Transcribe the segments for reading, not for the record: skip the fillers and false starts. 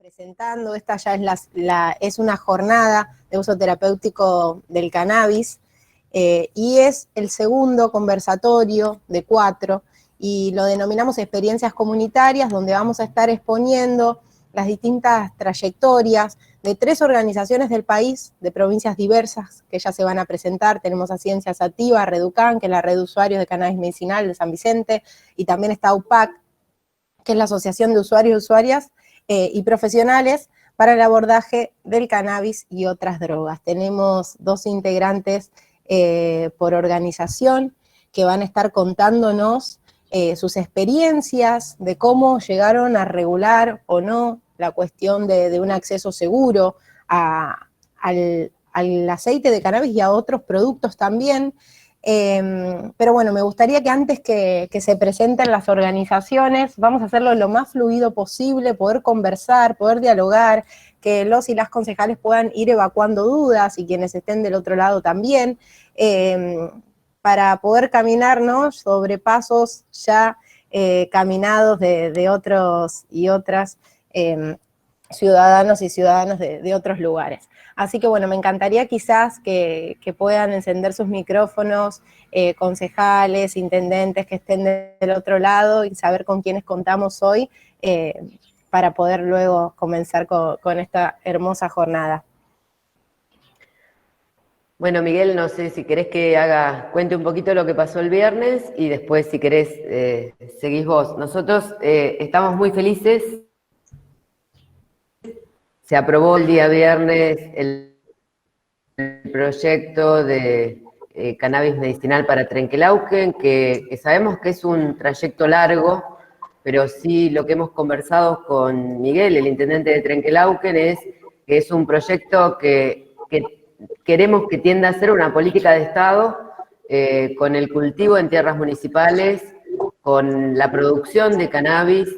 presentando. Esta ya es una jornada de uso terapéutico del cannabis y es el segundo conversatorio de 4 y lo denominamos experiencias comunitarias, donde vamos a estar exponiendo las distintas trayectorias de 3 organizaciones del país, de provincias diversas, que ya se van a presentar. Tenemos a Ciencia Sativa, Reducan, que es la red de usuarios de cannabis medicinal de San Vicente, y también está UPAC, que es la Asociación de Usuarios y Usuarias y Profesionales para el abordaje del cannabis y otras drogas. Tenemos 2 integrantes por organización que van a estar contándonos sus experiencias de cómo llegaron a regular o no la cuestión de un acceso seguro al aceite de cannabis y a otros productos también. Pero bueno, me gustaría que antes que se presenten las organizaciones, vamos a hacerlo lo más fluido posible, poder conversar, poder dialogar, que los y las concejales puedan ir evacuando dudas y quienes estén del otro lado también, para poder caminarnos sobre pasos ya caminados de otros y otras ciudadanos y ciudadanas de otros lugares. Así que bueno, me encantaría quizás que puedan encender sus micrófonos, concejales, intendentes que estén del otro lado y saber con quiénes contamos hoy para poder luego comenzar con esta hermosa jornada. Bueno, Miguel, no sé si querés que cuente un poquito lo que pasó el viernes y después, si querés, seguís vos. Nosotros estamos muy felices. Se aprobó el día viernes el proyecto de cannabis medicinal para Trenquelauquen, que sabemos que es un trayecto largo, pero sí lo que hemos conversado con Miguel, el intendente de Trenquelauquen, es que es un proyecto que queremos que tienda a ser una política de Estado con el cultivo en tierras municipales, con la producción de cannabis.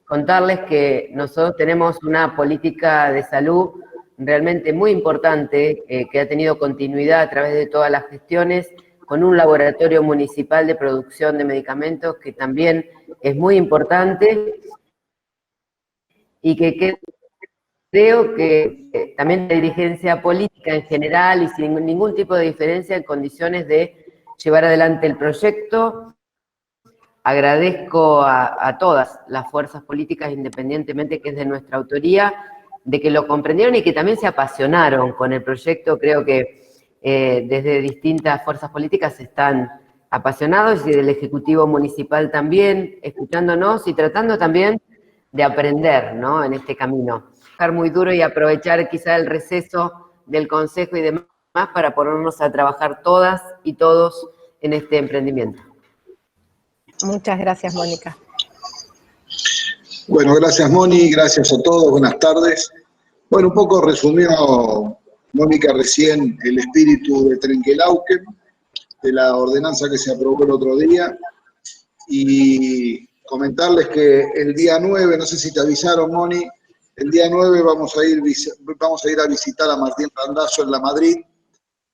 Contarles que nosotros tenemos una política de salud realmente muy importante, que ha tenido continuidad a través de todas las gestiones, con un laboratorio municipal de producción de medicamentos que también es muy importante y que creo que también la dirigencia política en general y sin ningún tipo de diferencia en condiciones de llevar adelante el proyecto. Agradezco a todas las fuerzas políticas, independientemente que es de nuestra autoría, de que lo comprendieron y que también se apasionaron con el proyecto. Creo que desde distintas fuerzas políticas están apasionados y del Ejecutivo Municipal también, escuchándonos y tratando también de aprender, ¿no?, en este camino. Trabajar muy duro y aprovechar quizá el receso del Consejo y demás para ponernos a trabajar todas y todos en este emprendimiento. Muchas gracias, Mónica. Bueno, gracias, Moni, gracias a todos, buenas tardes. Bueno, un poco resumió Mónica recién el espíritu de Trenquelauquen, de la ordenanza que se aprobó el otro día, y comentarles que el día 9, no sé si te avisaron, Moni, el día 9 vamos a ir a visitar a Martín Randazzo en La Madrid,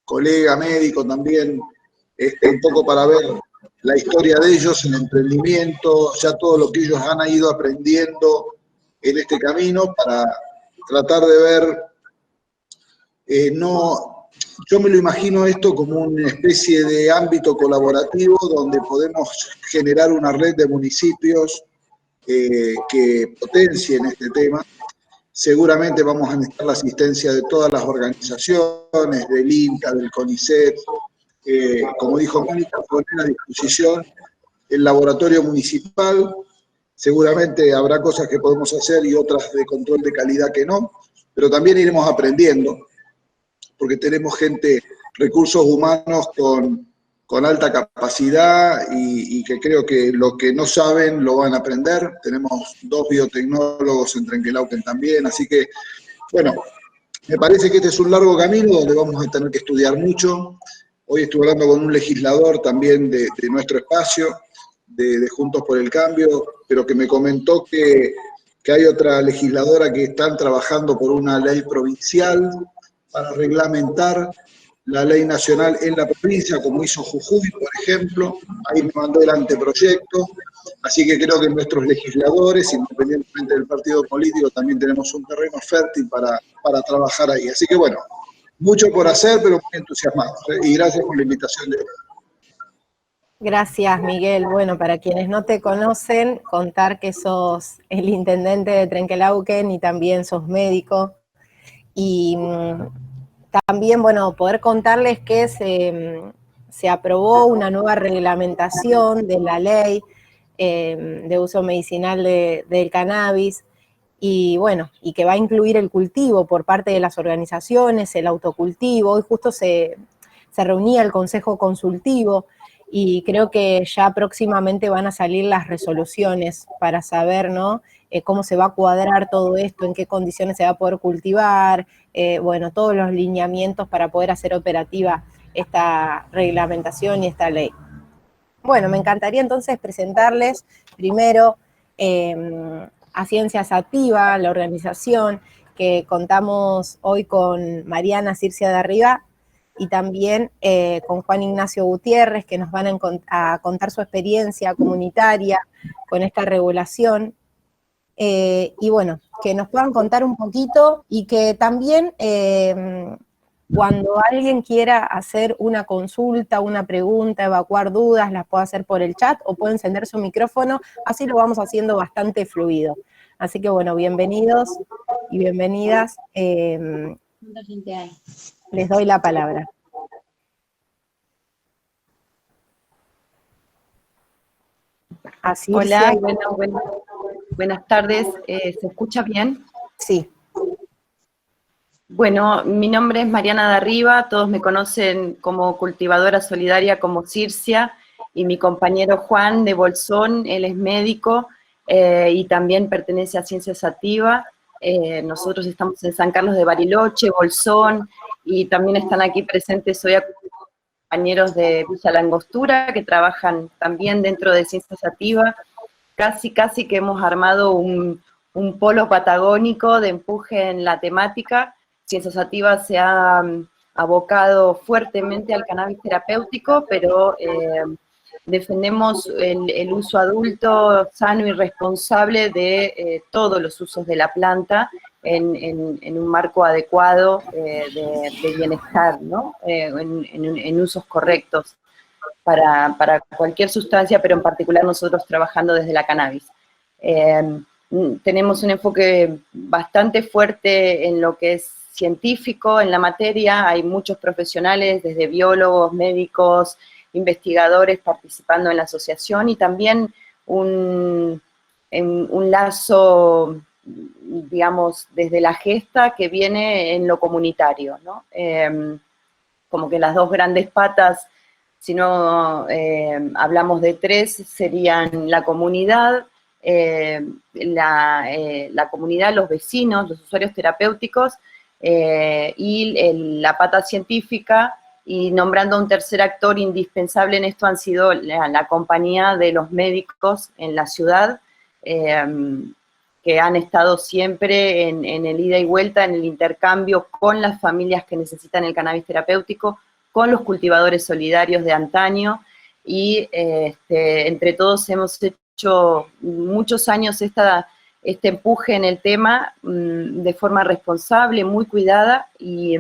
colega médico también, un poco para ver la historia de ellos, el emprendimiento, ya todo lo que ellos han ido aprendiendo en este camino, para tratar de ver, yo me lo imagino esto como una especie de ámbito colaborativo donde podemos generar una red de municipios que potencien este tema. Seguramente vamos a necesitar la asistencia de todas las organizaciones, del INCA, del CONICET, como dijo Mónica, poner a disposición el laboratorio municipal. Seguramente habrá cosas que podemos hacer y otras de control de calidad que no, pero también iremos aprendiendo, porque tenemos recursos humanos con alta capacidad y que creo que lo que no saben lo van a aprender. Tenemos 2 biotecnólogos en Trenquelauquen también, así que, bueno, me parece que este es un largo camino donde vamos a tener que estudiar mucho. Hoy estuve hablando con un legislador también de nuestro espacio, de Juntos por el Cambio, pero que me comentó que hay otra legisladora que están trabajando por una ley provincial para reglamentar la ley nacional en la provincia, como hizo Jujuy, por ejemplo. Ahí me mandó el anteproyecto. Así que creo que nuestros legisladores, independientemente del partido político, también tenemos un terreno fértil para trabajar ahí. Así que bueno, mucho por hacer, pero muy entusiasmados, ¿eh? Y gracias por la invitación de hoy. Gracias, Miguel. Bueno, para quienes no te conocen, contar que sos el intendente de Trenquelauquen y también sos médico. Y también, bueno, poder contarles que se aprobó una nueva reglamentación de la ley de uso medicinal del cannabis, y bueno, y que va a incluir el cultivo por parte de las organizaciones, el autocultivo. Hoy justo se reunía el Consejo Consultivo, y creo que ya próximamente van a salir las resoluciones para saber, ¿no?, cómo se va a cuadrar todo esto, en qué condiciones se va a poder cultivar, bueno, todos los lineamientos para poder hacer operativa esta reglamentación y esta ley. Bueno, me encantaría entonces presentarles primero a Ciencia Sativa, la organización, que contamos hoy con Mariana Circia de Arriba y también con Juan Ignacio Gutiérrez, que nos van a contar su experiencia comunitaria con esta regulación. Y bueno, que nos puedan contar un poquito, y que también cuando alguien quiera hacer una consulta, una pregunta, evacuar dudas, las puede hacer por el chat o puede encender su micrófono, así lo vamos haciendo bastante fluido. Así que bueno, bienvenidos y bienvenidas. Les doy la palabra. Así. Hola, buenas tardes. ¿Se escucha bien? Sí. Bueno, mi nombre es Mariana de Arriba, todos me conocen como cultivadora solidaria, como Circia, y mi compañero Juan de Bolsón, él es médico y también pertenece a Ciencia Sativa. Nosotros estamos en San Carlos de Bariloche, Bolsón, y también están aquí presentes hoy compañeros de Villa Langostura, que trabajan también dentro de Ciencia Sativa. Casi que hemos armado un polo patagónico de empuje en la temática. Ciencia Sativa se ha abocado fuertemente al cannabis terapéutico, pero defendemos el uso adulto, sano y responsable de todos los usos de la planta en un marco adecuado de bienestar, ¿no? En usos correctos para cualquier sustancia, pero en particular nosotros trabajando desde la cannabis. Tenemos un enfoque bastante fuerte en lo que es científico, en la materia. Hay muchos profesionales, desde biólogos, médicos, investigadores participando en la asociación, y también un lazo, digamos, desde la gesta que viene en lo comunitario, ¿no? Como que las dos grandes patas, si no hablamos de tres, serían la comunidad, la comunidad, los vecinos, los usuarios terapéuticos, y la pata científica, y nombrando un tercer actor indispensable en esto han sido la compañía de los médicos en la ciudad, que han estado siempre en el ida y vuelta, en el intercambio con las familias que necesitan el cannabis terapéutico, con los cultivadores solidarios de antaño, y entre todos hemos hecho muchos años este empuje en el tema de forma responsable, muy cuidada, y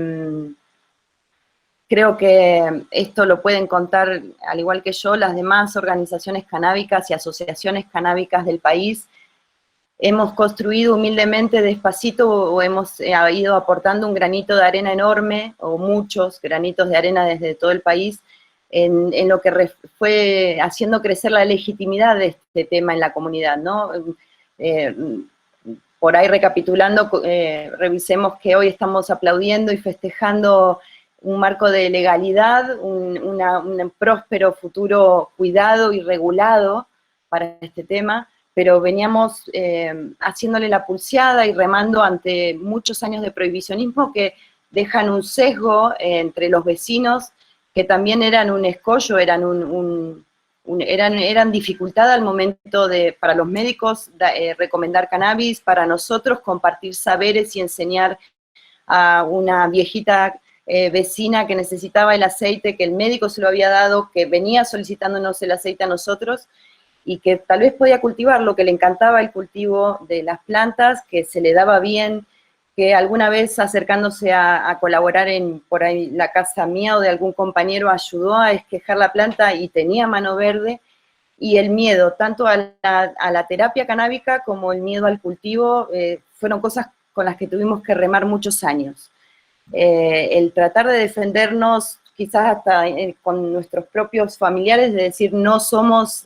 creo que esto lo pueden contar, al igual que yo, las demás organizaciones canábicas y asociaciones canábicas del país. Hemos construido humildemente, despacito, o hemos ido aportando un granito de arena enorme, o muchos granitos de arena desde todo el país, en lo que fue haciendo crecer la legitimidad de este tema en la comunidad, ¿no? Por ahí recapitulando, revisemos que hoy estamos aplaudiendo y festejando un marco de legalidad, un próspero futuro cuidado y regulado para este tema, pero veníamos haciéndole la pulseada y remando ante muchos años de prohibicionismo que dejan un sesgo entre los vecinos, que también eran un escollo, eran dificultad al momento para los médicos recomendar cannabis, para nosotros compartir saberes y enseñar a una viejita vecina que necesitaba el aceite, que el médico se lo había dado, que venía solicitándonos el aceite a nosotros. y que tal vez podía cultivarlo, que le encantaba el cultivo de las plantas, que se le daba bien, que alguna vez acercándose a colaborar en por ahí la casa mía o de algún compañero ayudó a esquejar la planta y tenía mano verde, y el miedo, tanto a la terapia canábica como el miedo al cultivo, fueron cosas con las que tuvimos que remar muchos años. El tratar de defendernos, quizás hasta con nuestros propios familiares, de decir no somos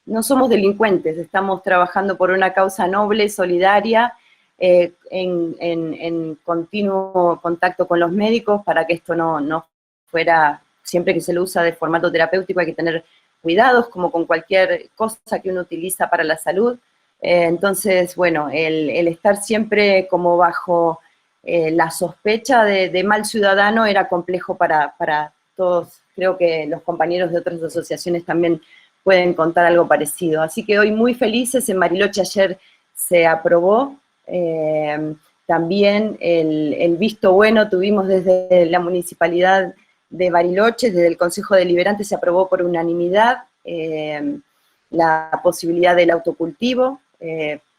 delincuentes, estamos trabajando por una causa noble, solidaria, en continuo contacto con los médicos para que esto no fuera, siempre que se lo usa de formato terapéutico hay que tener cuidados, como con cualquier cosa que uno utiliza para la salud. Entonces, bueno, el estar siempre como bajo la sospecha de mal ciudadano era complejo para todos. Creo que los compañeros de otras asociaciones también pueden contar algo parecido. Así que hoy muy felices, en Bariloche ayer se aprobó. También el visto bueno tuvimos desde la Municipalidad de Bariloche, desde el Consejo Deliberante se aprobó por unanimidad la posibilidad del autocultivo.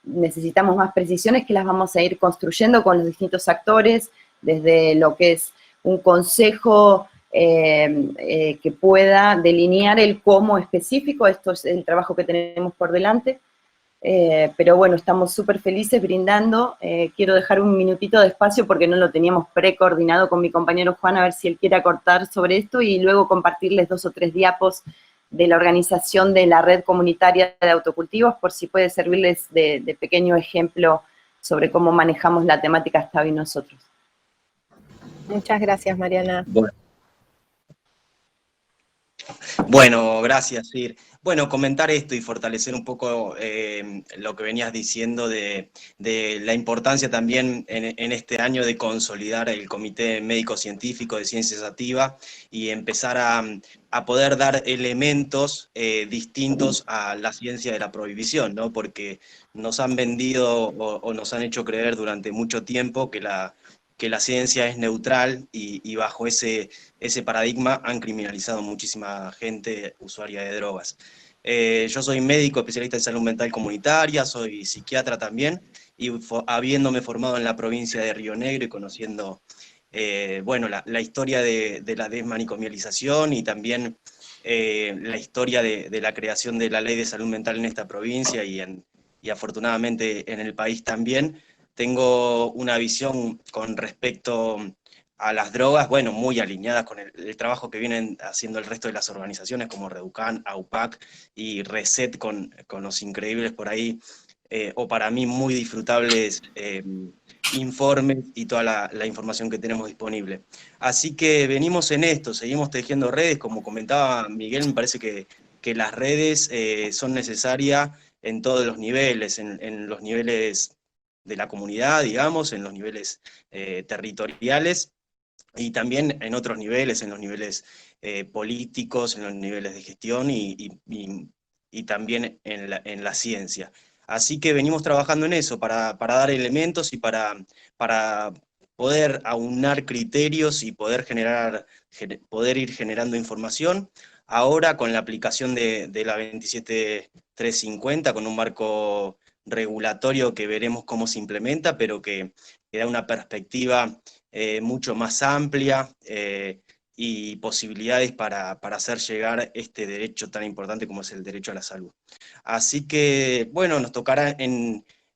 Necesitamos más precisiones que las vamos a ir construyendo con los distintos actores, desde lo que es un consejo que pueda delinear el cómo específico. Esto es el trabajo que tenemos por delante. Pero bueno, estamos súper felices brindando. Quiero dejar un minutito de espacio porque no lo teníamos precoordinado con mi compañero Juan, a ver si él quiere acortar sobre esto y luego compartirles 2 o 3 diapos de la organización de la red comunitaria de autocultivos, por si puede servirles de pequeño ejemplo sobre cómo manejamos la temática hasta hoy nosotros. Muchas gracias, Mariana. Bueno, gracias, Sir. Bueno, comentar esto y fortalecer un poco lo que venías diciendo de la importancia también en este año de consolidar el Comité Médico-Científico de Ciencia Sativa y empezar a poder dar elementos distintos a la ciencia de la prohibición, ¿no? Porque nos han vendido o nos han hecho creer durante mucho tiempo que la ciencia es neutral y bajo ese paradigma han criminalizado muchísima gente usuaria de drogas. Yo soy médico especialista en salud mental comunitaria, soy psiquiatra también, y habiéndome formado en la provincia de Río Negro y conociendo bueno, la historia de la desmanicomialización y también la historia de la creación de la ley de salud mental en esta provincia y afortunadamente en el país también, tengo una visión con respecto a las drogas, bueno, muy alineadas con el trabajo que vienen haciendo el resto de las organizaciones como Reducan, AUPAC y Reset con los increíbles por ahí, o para mí muy disfrutables informes y toda la información que tenemos disponible. Así que venimos en esto, seguimos tejiendo redes, como comentaba Miguel, me parece que las redes son necesarias en todos los niveles, en los niveles de la comunidad, digamos, en los niveles territoriales, y también en otros niveles, en los niveles políticos, en los niveles de gestión y también en la ciencia. Así que venimos trabajando en eso, para dar elementos y para poder aunar criterios y poder ir generando información. Ahora con la aplicación de la 27350, con un marco regulatorio que veremos cómo se implementa, pero que da una perspectiva mucho más amplia y posibilidades para hacer llegar este derecho tan importante como es el derecho a la salud. Así que, bueno, nos tocará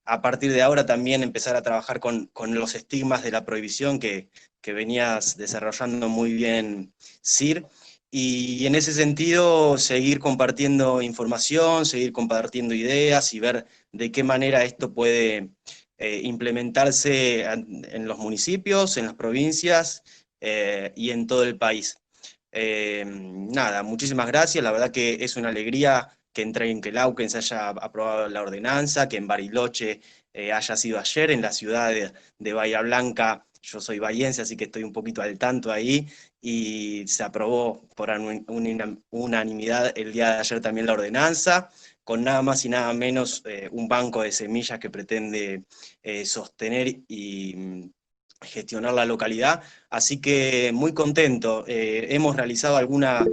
a partir de ahora también empezar a trabajar con los estigmas de la prohibición que venías desarrollando muy bien, Sir, y en ese sentido seguir compartiendo información, seguir compartiendo ideas y ver de qué manera esto puede implementarse en los municipios, en las provincias y en todo el país. Nada, muchísimas gracias, la verdad que es una alegría que en Trenquelauquen se haya aprobado la ordenanza, que en Bariloche haya sido ayer, en la ciudad de Bahía Blanca, yo soy bahiense, así que estoy un poquito al tanto ahí, y se aprobó por unanimidad el día de ayer también la ordenanza, con nada más y nada menos un banco de semillas que pretende sostener y gestionar la localidad, así que muy contento. Hemos realizado alguna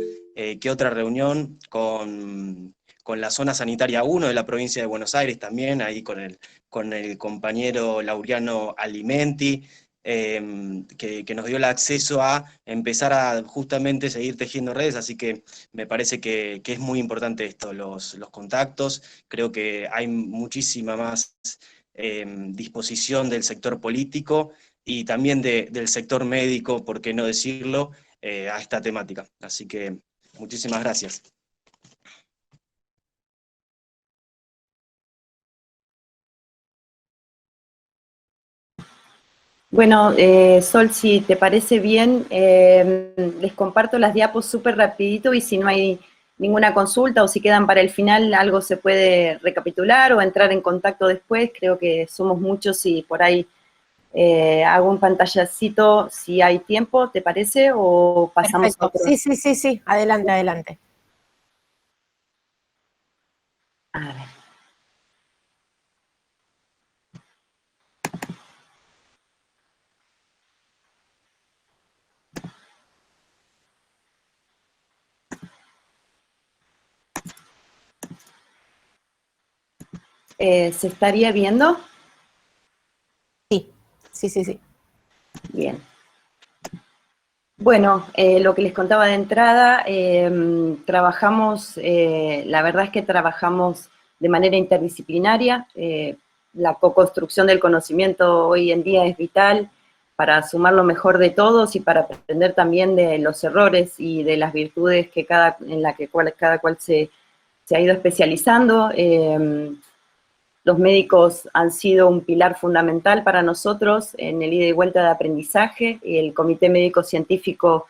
que otra reunión con la zona sanitaria 1 de la provincia de Buenos Aires también, ahí con el compañero Laureano Alimenti, que nos dio el acceso a empezar a justamente seguir tejiendo redes, así que me parece que es muy importante esto, los contactos. Creo que hay muchísima más disposición del sector político y también del sector médico, por qué no decirlo, a esta temática. Así que muchísimas gracias. Bueno, Sol, si te parece bien, les comparto las diapos súper rapidito y si no hay ninguna consulta o si quedan para el final algo se puede recapitular o entrar en contacto después. Creo que somos muchos y por ahí hago un pantallacito si hay tiempo, ¿te parece? ¿O pasamos Perfecto. a otro? Sí, adelante, adelante. A ver. ¿Se estaría viendo? Sí. Bien. Bueno, lo que les contaba de entrada, trabajamos, la verdad es que trabajamos de manera interdisciplinaria. La co-construcción del conocimiento hoy en día es vital para sumar lo mejor de todos y para aprender también de los errores y de las virtudes que cada cual se ha ido especializando. Los médicos han sido un pilar fundamental para nosotros en el ida y vuelta de aprendizaje. El Comité Médico Científico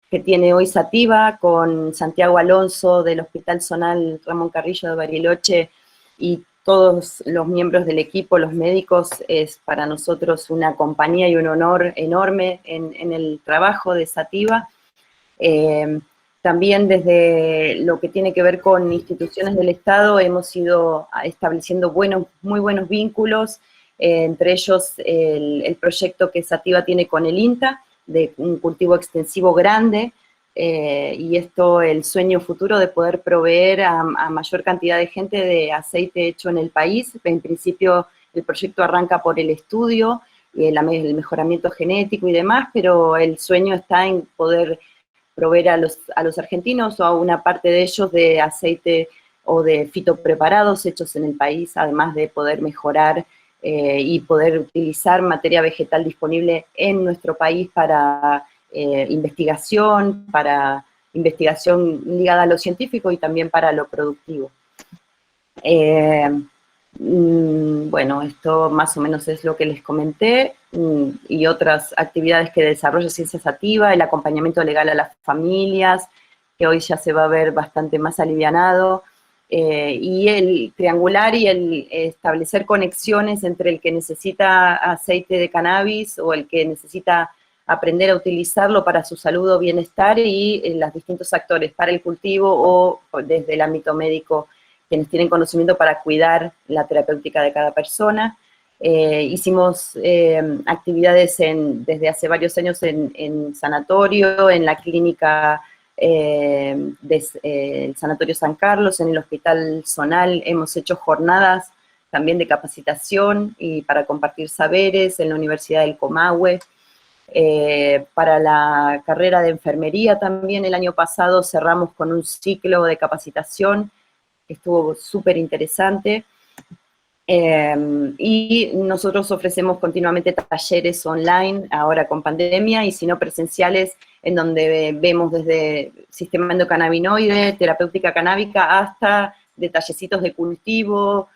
que tiene hoy Sativa, con Santiago Alonso del Hospital Zonal Ramón Carrillo de Bariloche y todos los miembros del equipo, los médicos, es para nosotros una compañía y un honor enorme en el trabajo de Sativa. También desde lo que tiene que ver con instituciones del Estado hemos ido estableciendo muy buenos vínculos, entre ellos el proyecto que Sativa tiene con el INTA, de un cultivo extensivo grande, y esto, el sueño futuro de poder proveer a mayor cantidad de gente de aceite hecho en el país. En principio el proyecto arranca por el estudio, el mejoramiento genético y demás, pero el sueño está en poder proveer a los argentinos o a una parte de ellos de aceite o de fitopreparados hechos en el país, además de poder mejorar y poder utilizar materia vegetal disponible en nuestro país para investigación ligada a lo científico y también para lo productivo. Bueno, esto más o menos es lo que les comenté, y otras actividades que desarrolla Ciencia Sativa, el acompañamiento legal a las familias, que hoy ya se va a ver bastante más alivianado, y el triangular y el establecer conexiones entre el que necesita aceite de cannabis o el que necesita aprender a utilizarlo para su salud o bienestar y los distintos actores para el cultivo o desde el ámbito médico, quienes tienen conocimiento para cuidar la terapéutica de cada persona. Hicimos actividades desde hace varios años en sanatorio, en la clínica del Sanatorio San Carlos, en el Hospital Zonal. Hemos hecho jornadas también de capacitación y para compartir saberes en la Universidad del Comahue. Para la carrera de enfermería también el año pasado cerramos con un ciclo de capacitación que estuvo súper interesante. Y nosotros ofrecemos continuamente talleres online, ahora con pandemia, y si no presenciales, en donde vemos desde sistema endocannabinoide, terapéutica canábica, hasta detallecitos de cultivo,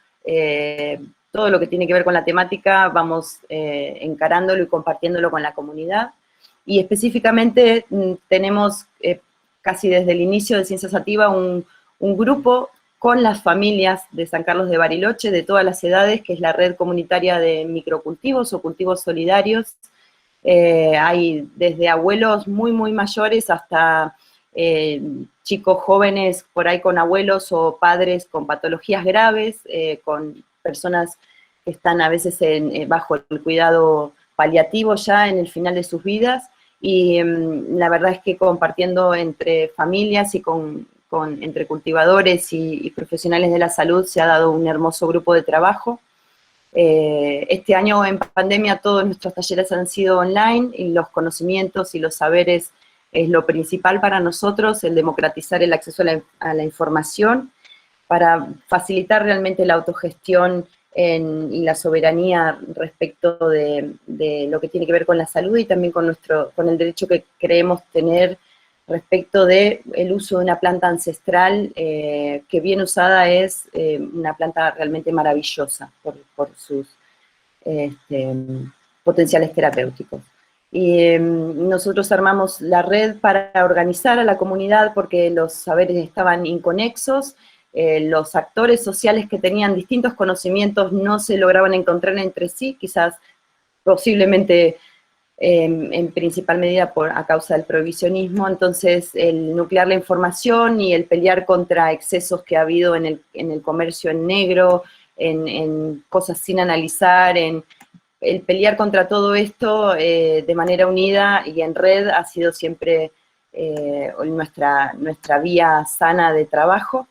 todo lo que tiene que ver con la temática, vamos encarándolo y compartiéndolo con la comunidad. Y específicamente tenemos casi desde el inicio de Ciencia Sativa un grupo con las familias de San Carlos de Bariloche, de todas las edades, que es la red comunitaria de microcultivos o cultivos solidarios. Hay desde abuelos muy mayores hasta chicos jóvenes por ahí con abuelos o padres con patologías graves, con personas que están a veces bajo el cuidado paliativo ya en el final de sus vidas, y la verdad es que compartiendo entre familias y con entre cultivadores y profesionales de la salud se ha dado un hermoso grupo de trabajo. Este año en pandemia todos nuestros talleres han sido online y los conocimientos y los saberes es lo principal para nosotros, el democratizar el acceso a la información para facilitar realmente la autogestión y la soberanía respecto de lo que tiene que ver con la salud y también con el derecho que creemos tener respecto del uso de una planta ancestral que bien usada es una planta realmente maravillosa por sus potenciales terapéuticos. Y nosotros armamos la red para organizar a la comunidad porque los saberes estaban inconexos, los actores sociales que tenían distintos conocimientos no se lograban encontrar entre sí, quizás posiblemente en principal medida a causa del prohibicionismo. Entonces el nuclear la información y el pelear contra excesos que ha habido en el comercio en negro, en cosas sin analizar, el pelear contra todo esto de manera unida y en red ha sido siempre nuestra vía sana de trabajo.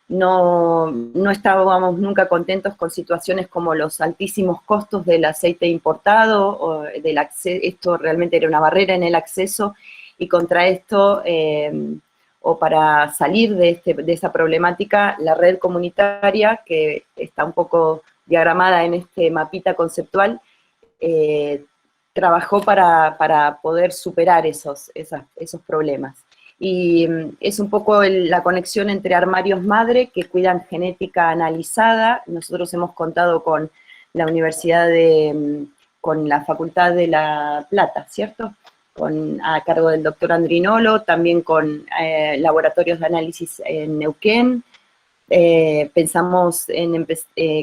No estábamos nunca contentos con situaciones como los altísimos costos del aceite importado, o esto realmente era una barrera en el acceso, y contra esto, o para salir de esa problemática, la red comunitaria, que está un poco diagramada en este mapita conceptual, trabajó para poder superar esos problemas. Y es un poco la conexión entre armarios madre que cuidan genética analizada. Nosotros hemos contado con la Universidad con la Facultad de La Plata, ¿cierto? A cargo del doctor Andrinolo, también con laboratorios de análisis en Neuquén. Pensamos en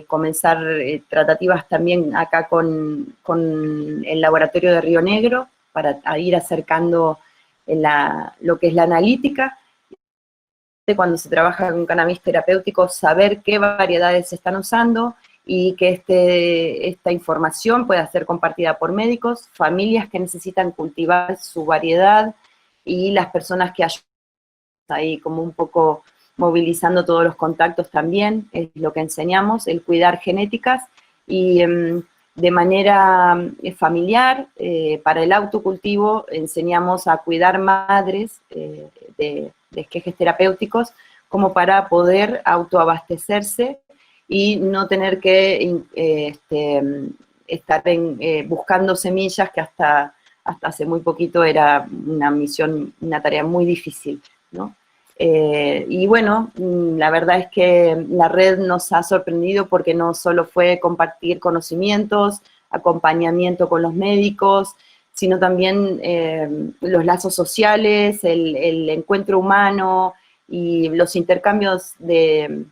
comenzar tratativas también acá con el laboratorio de Río Negro para ir acercando lo que es la analítica. Cuando se trabaja con cannabis terapéutico, saber qué variedades se están usando y que esta información pueda ser compartida por médicos, familias que necesitan cultivar su variedad y las personas que ayudan ahí como un poco movilizando todos los contactos también, es lo que enseñamos, el cuidar genéticas y de manera familiar, para el autocultivo, enseñamos a cuidar madres de esquejes terapéuticos como para poder autoabastecerse y no tener que estar buscando semillas, que hasta hace muy poquito era una tarea muy difícil, ¿no? Y bueno, la verdad es que la red nos ha sorprendido porque no solo fue compartir conocimientos, acompañamiento con los médicos, sino también los lazos sociales, el encuentro humano y los intercambios de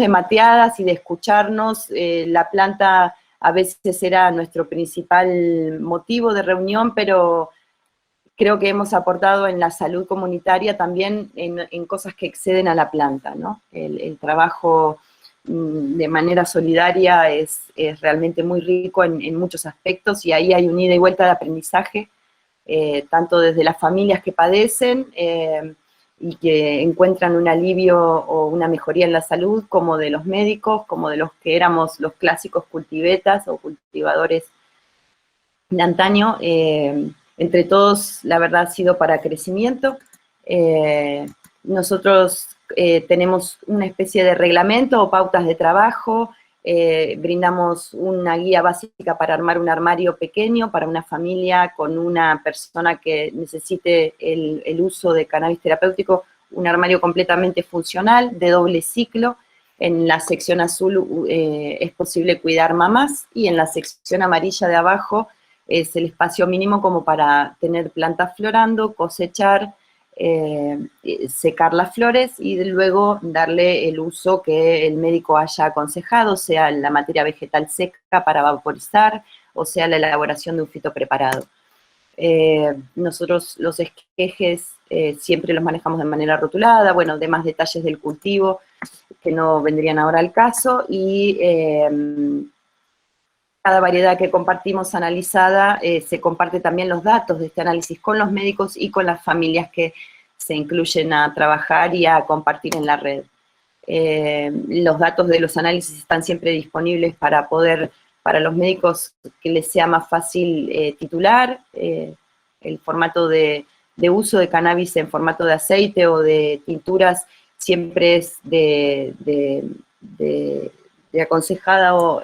mateadas y de escucharnos. La planta a veces era nuestro principal motivo de reunión, pero creo que hemos aportado en la salud comunitaria también en cosas que exceden a la planta, ¿no? El trabajo de manera solidaria es realmente muy rico en muchos aspectos, y ahí hay un ida y vuelta de aprendizaje, tanto desde las familias que padecen y que encuentran un alivio o una mejoría en la salud, como de los médicos, como de los que éramos los clásicos cultivetas o cultivadores de antaño. Entre todos, la verdad, ha sido para crecimiento. Nosotros tenemos una especie de reglamento o pautas de trabajo, brindamos una guía básica para armar un armario pequeño para una familia con una persona que necesite el uso de cannabis terapéutico, un armario completamente funcional, de doble ciclo. En la sección azul es posible cuidar mamás, y en la sección amarilla de abajo es el espacio mínimo como para tener plantas florando, cosechar, secar las flores y luego darle el uso que el médico haya aconsejado, sea la materia vegetal seca para vaporizar, o sea la elaboración de un fito preparado. Nosotros los esquejes siempre los manejamos de manera rotulada, bueno, demás detalles del cultivo que no vendrían ahora al caso, y cada variedad que compartimos analizada, se comparte también los datos de este análisis con los médicos y con las familias que se incluyen a trabajar y a compartir en la red. Los datos de los análisis están siempre disponibles para los médicos que les sea más fácil titular. El formato de uso de cannabis en formato de aceite o de tinturas siempre es de aconsejada o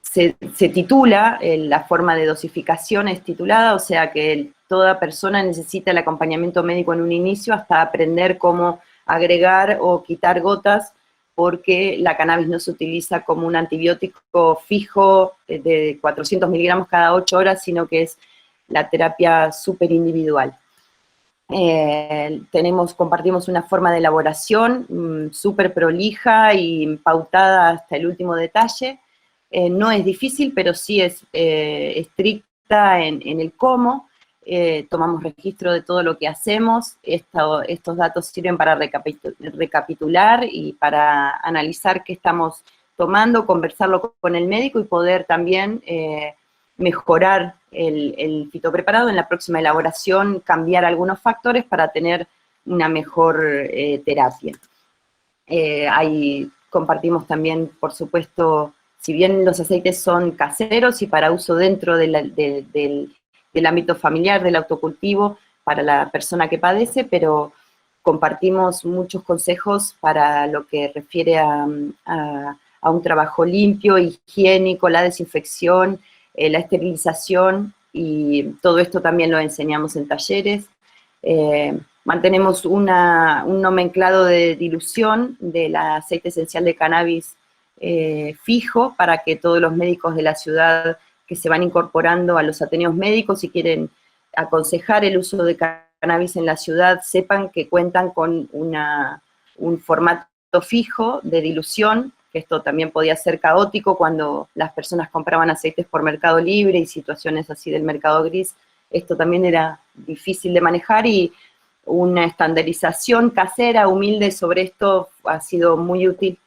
se titula, la forma de dosificación es titulada, o sea que toda persona necesita el acompañamiento médico en un inicio hasta aprender cómo agregar o quitar gotas, porque la cannabis no se utiliza como un antibiótico fijo de 400 miligramos cada 8 horas, sino que es la terapia súper individual. Compartimos una forma de elaboración súper prolija y pautada hasta el último detalle. No es difícil, pero sí es estricta en el cómo. Tomamos registro de todo lo que hacemos. Estos datos sirven para recapitular y para analizar qué estamos tomando, conversarlo con el médico y poder también mejorar el fitopreparado en la próxima elaboración, cambiar algunos factores para tener una mejor terapia. Compartimos también, por supuesto, si bien los aceites son caseros y para uso dentro del ámbito familiar, del autocultivo, para la persona que padece, pero compartimos muchos consejos para lo que refiere a un trabajo limpio, higiénico, la desinfección, la esterilización, y todo esto también lo enseñamos en talleres. Mantenemos un nomenclado de dilución del aceite esencial de cannabis fijo para que todos los médicos de la ciudad que se van incorporando a los ateneos médicos y quieren aconsejar el uso de cannabis en la ciudad sepan que cuentan con un formato fijo de dilución, que esto también podía ser caótico cuando las personas compraban aceites por Mercado Libre y situaciones así del mercado gris. Esto también era difícil de manejar y una estandarización casera, humilde sobre esto ha sido muy útil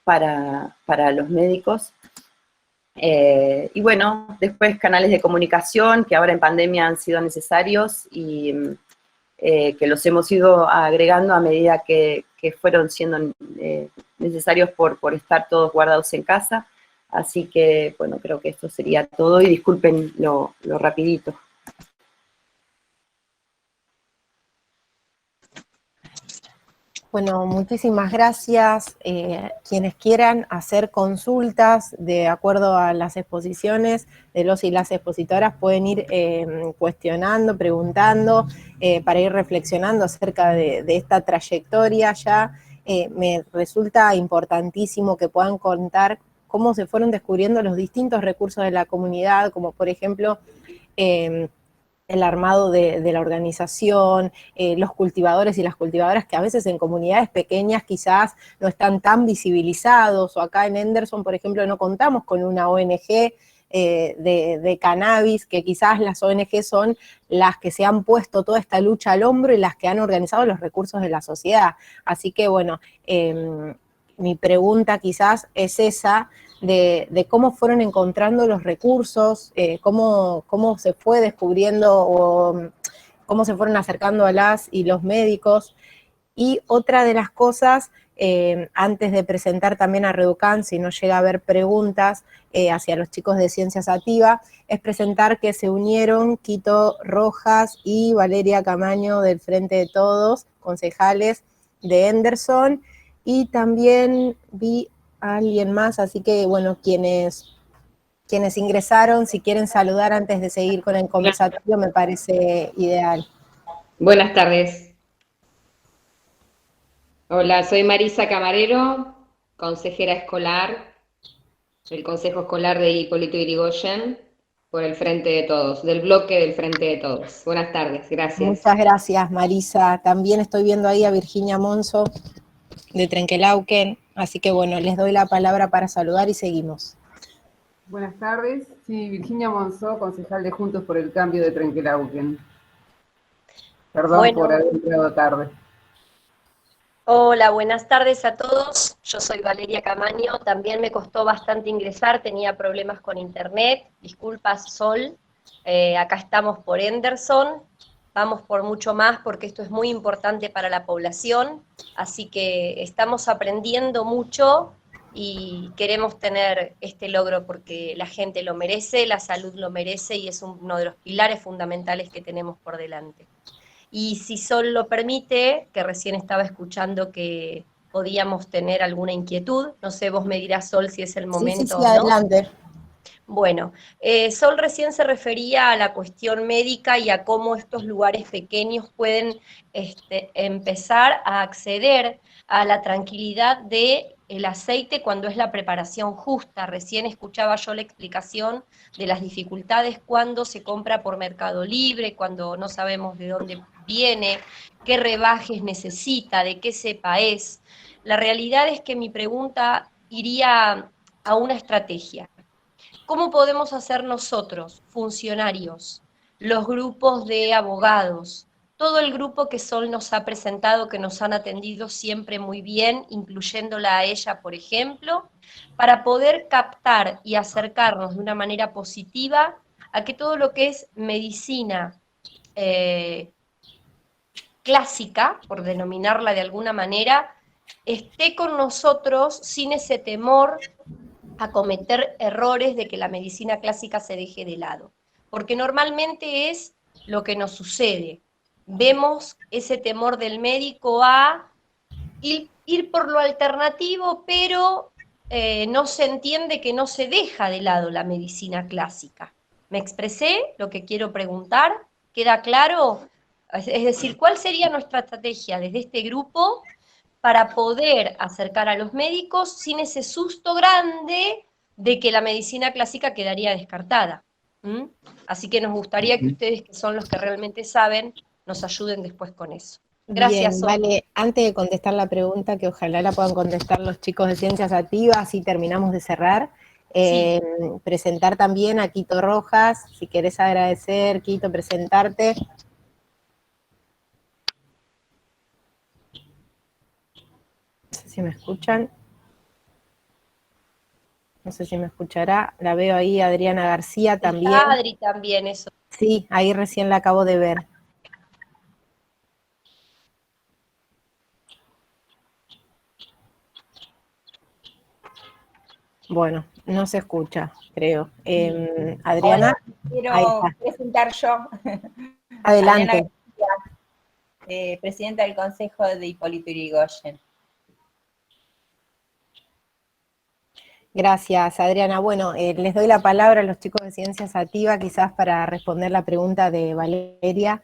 para los médicos. Y bueno, después canales de comunicación que ahora en pandemia han sido necesarios y que los hemos ido agregando a medida que fueron siendo necesarios por estar todos guardados en casa. Así que, bueno, creo que esto sería todo y disculpen lo rapidito. Bueno, muchísimas gracias. Quienes quieran hacer consultas de acuerdo a las exposiciones de los y las expositoras pueden ir cuestionando, preguntando, para ir reflexionando acerca de esta trayectoria ya. Me resulta importantísimo que puedan contar cómo se fueron descubriendo los distintos recursos de la comunidad, como por ejemplo el armado de la organización, los cultivadores y las cultivadoras que a veces en comunidades pequeñas quizás no están tan visibilizados, o acá en Henderson, por ejemplo, no contamos con una ONG de cannabis, que quizás las ONG son las que se han puesto toda esta lucha al hombro y las que han organizado los recursos de la sociedad. Así que bueno, mi pregunta quizás es esa, de cómo fueron encontrando los recursos, cómo se fue descubriendo o cómo se fueron acercando a las y los médicos. Y otra de las cosas, antes de presentar también a Reducan, si no llega a haber preguntas hacia los chicos de Ciencia Sativa, es presentar que se unieron Quito Rojas y Valeria Camaño del Frente de Todos, concejales de Henderson, y también vi a alguien más, así que bueno, quienes ingresaron, si quieren saludar antes de seguir con el conversatorio, me parece ideal. Buenas tardes. Hola, soy Marisa Camarero, consejera escolar del Consejo Escolar de Hipólito Yrigoyen, por el Frente de Todos, del bloque del Frente de Todos. Buenas tardes, gracias. Muchas gracias, Marisa. También estoy viendo ahí a Virginia Monzo, de Trenquelauquen, así que bueno, les doy la palabra para saludar y seguimos. Buenas tardes, sí, Virginia Monzó, concejal de Juntos por el Cambio de Trenquelauquen. Perdón por haber entrado tarde. Hola, buenas tardes a todos. Yo soy Valeria Camaño. También me costó bastante ingresar, tenía problemas con internet. Disculpas, Sol. Acá estamos por Henderson. vamos por mucho más porque esto es muy importante para la población, así que estamos aprendiendo mucho y queremos tener este logro porque la gente lo merece, la salud lo merece y es uno de los pilares fundamentales que tenemos por delante. Y si Sol lo permite, que recién estaba escuchando que podíamos tener alguna inquietud, no sé, vos me dirás, Sol, si es el momento sí, o no. adelante. Bueno, Sol recién se refería a la cuestión médica y a cómo estos lugares pequeños pueden empezar a acceder a la tranquilidad del aceite cuando es la preparación justa. Recién escuchaba yo la explicación de las dificultades cuando se compra por Mercado Libre, cuando no sabemos de dónde viene, qué rebajes necesita, de qué cepa es. La realidad es que mi pregunta iría a una estrategia. ¿Cómo podemos hacer nosotros, funcionarios, los grupos de abogados, todo el grupo que Sol nos ha presentado, que nos han atendido siempre muy bien, incluyéndola a ella, por ejemplo, para poder captar y acercarnos de una manera positiva a que todo lo que es medicina clásica, por denominarla de alguna manera, esté con nosotros sin ese temor a cometer errores de que la medicina clásica se deje de lado. Porque normalmente es lo que nos sucede. Vemos ese temor del médico a ir por lo alternativo, pero no se entiende que no se deja de lado la medicina clásica. ¿Me expresé lo que quiero preguntar? ¿Queda claro? Es decir, ¿cuál sería nuestra estrategia desde este grupo para poder acercar a los médicos sin ese susto grande de que la medicina clásica quedaría descartada? ¿Mm? Así que nos gustaría que ustedes, que son los que realmente saben, nos ayuden después con eso. Gracias, Bien, Sol. vale, antes de contestar la pregunta, que ojalá la puedan contestar los chicos de Ciencias Activas, así terminamos de cerrar, Sí. presentar también a Quito Rojas, si querés agradecer, Quito, presentarte. No sé si me escuchan. No sé si me escuchará. La veo ahí, Adriana García también. Está Adri también, eso. Sí, ahí recién la acabo de ver. Bueno, no se escucha, creo. Adriana. Hola, quiero presentar yo. Adelante. Adriana García, presidenta del Consejo de Hipólito Yrigoyen. Gracias, Adriana. Bueno, les doy la palabra a los chicos de Ciencias Activas, quizás para responder la pregunta de Valeria.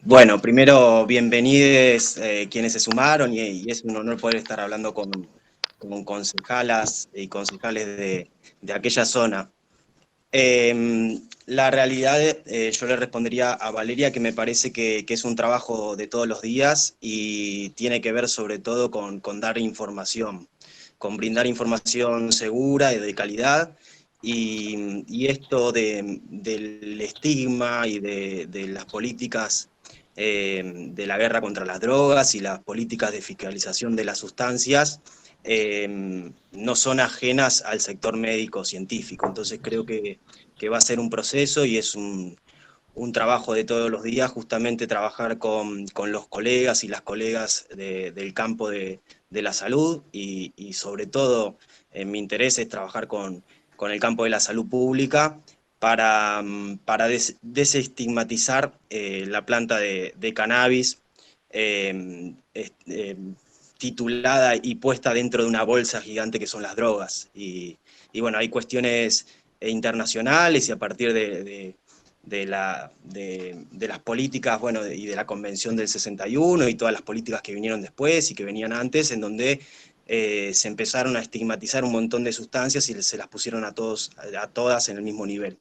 Bueno, primero, bienvenidos quienes se sumaron y es un honor poder estar hablando con concejalas y concejales de aquella zona. La realidad, yo le respondería a Valeria que me parece que es un trabajo de todos los días y tiene que ver sobre todo con dar información, con brindar información segura y de calidad, y esto del estigma y de las políticas de la guerra contra las drogas y las políticas de fiscalización de las sustancias no son ajenas al sector médico-científico. Entonces creo que va a ser un proceso y es un trabajo de todos los días, justamente trabajar con los colegas y las colegas del campo de la salud y sobre todo mi interés es trabajar con el campo de la salud pública para desestigmatizar la planta de cannabis titulada y puesta dentro de una bolsa gigante que son las drogas. Y bueno, hay cuestiones internacionales y a partir de las políticas, bueno, y de la Convención del 61 y todas las políticas que vinieron después y que venían antes, en donde se empezaron a estigmatizar un montón de sustancias y se las pusieron a todas en el mismo nivel.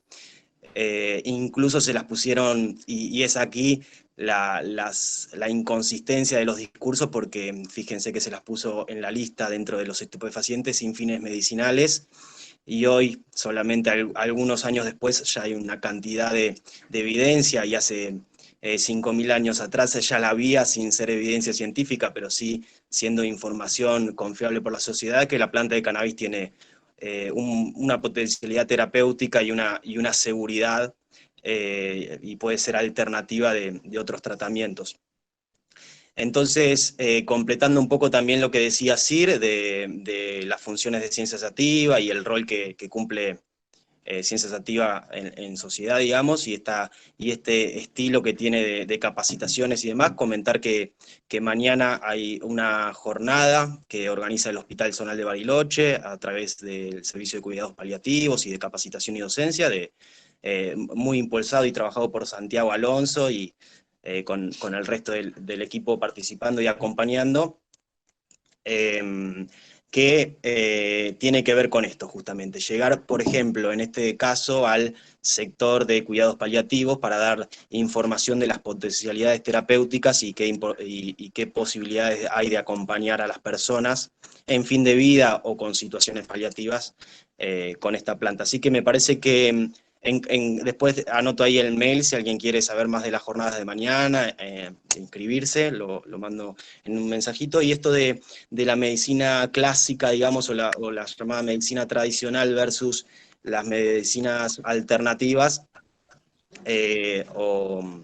Incluso se las pusieron, y es aquí la inconsistencia de los discursos, porque fíjense que se las puso en la lista dentro de los estupefacientes sin fines medicinales, y hoy, solamente algunos años después, ya hay una cantidad de evidencia, y hace 5.000 años atrás ya la había sin ser evidencia científica, pero sí siendo información confiable por la sociedad, que la planta de cannabis tiene una potencialidad terapéutica y una seguridad, y puede ser alternativa de otros tratamientos. Entonces, completando un poco también lo que decía Sir de las funciones de ciencia sativa y el rol que cumple ciencia sativa en sociedad, digamos, y este estilo que tiene de capacitaciones y demás, comentar que mañana hay una jornada que organiza el Hospital Zonal de Bariloche a través del Servicio de Cuidados Paliativos y de Capacitación y Docencia, muy impulsado y trabajado por Santiago Alonso y con el resto del equipo participando y acompañando, que tiene que ver con esto justamente, llegar, por ejemplo, en este caso, al sector de cuidados paliativos para dar información de las potencialidades terapéuticas y qué posibilidades hay de acompañar a las personas en fin de vida o con situaciones paliativas con esta planta. Así que me parece que después anoto ahí el mail si alguien quiere saber más de las jornadas de mañana, inscribirse, lo mando en un mensajito. Y esto de la medicina clásica, digamos, o la llamada medicina tradicional versus las medicinas alternativas, o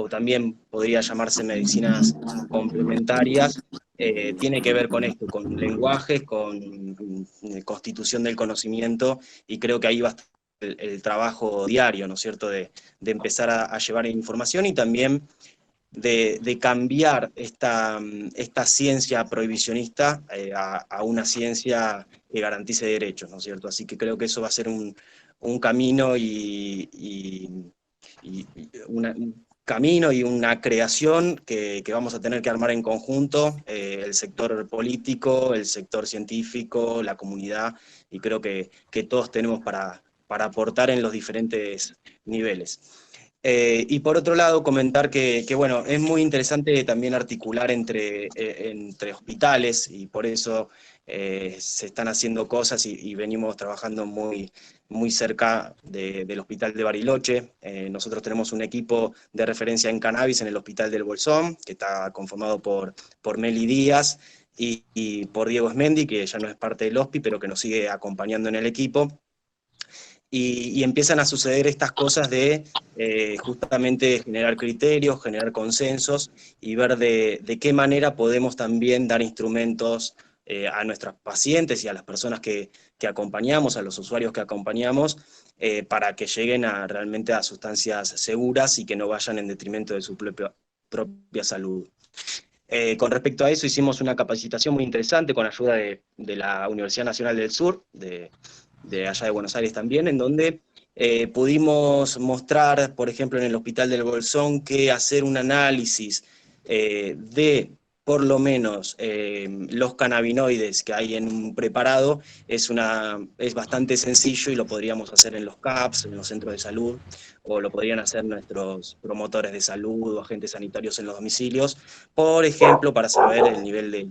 también podría llamarse medicinas complementarias, tiene que ver con esto, con lenguajes, con constitución del conocimiento, y creo que ahí va a estar el trabajo diario, ¿no es cierto?, de empezar a llevar información y también de cambiar esta ciencia prohibicionista a una ciencia que garantice derechos, ¿no es cierto? Así que creo que eso va a ser un camino y una creación que vamos a tener que armar en conjunto, el sector político, el sector científico, la comunidad, y creo que todos tenemos para aportar en los diferentes niveles. Y por otro lado, comentar que bueno, es muy interesante también articular entre hospitales, y por eso se están haciendo cosas y venimos trabajando muy cerca del Hospital de Bariloche. Nosotros tenemos un equipo de referencia en cannabis en el Hospital del Bolsón, que está conformado por Meli Díaz y por Diego Esmendi, que ya no es parte del HOSPI, pero que nos sigue acompañando en el equipo. Y empiezan a suceder estas cosas de justamente generar criterios, generar consensos y ver de qué manera podemos también dar instrumentos a nuestros pacientes y a las personas que acompañamos, a los usuarios que acompañamos, para que lleguen realmente a sustancias seguras y que no vayan en detrimento de su propia salud. Con respecto a eso, hicimos una capacitación muy interesante con ayuda de la Universidad Nacional del Sur, de allá de Buenos Aires también, en donde pudimos mostrar, por ejemplo, en el Hospital del Bolsón, que hacer un análisis de por lo menos los cannabinoides que hay en un preparado es bastante sencillo, y lo podríamos hacer en los CAPS, en los centros de salud, o lo podrían hacer nuestros promotores de salud o agentes sanitarios en los domicilios, por ejemplo, para saber el nivel de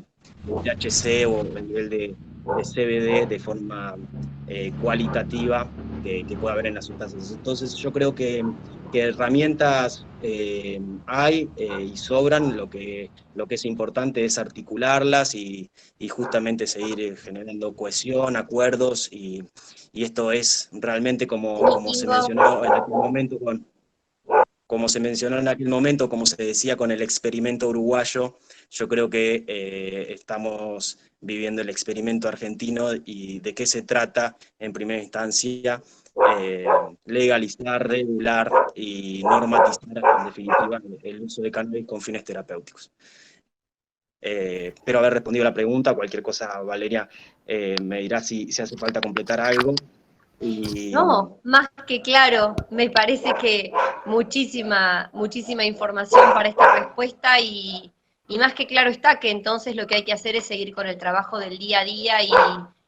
THC o el nivel de CBD de forma cualitativa que pueda haber en las sustancias. Entonces yo creo que herramientas hay y sobran. Lo que es importante es articularlas y justamente seguir generando cohesión, acuerdos, y esto es realmente como se mencionó en aquel momento como se decía con el experimento uruguayo. Yo creo que estamos viviendo el experimento argentino, y de qué se trata en primera instancia: legalizar, regular y normatizar, en definitiva, el uso de cannabis con fines terapéuticos. Espero haber respondido a la pregunta. Cualquier cosa, Valeria, me dirá si hace falta completar algo. No, más que claro, me parece que muchísima información para esta respuesta, y más que claro está que entonces lo que hay que hacer es seguir con el trabajo del día a día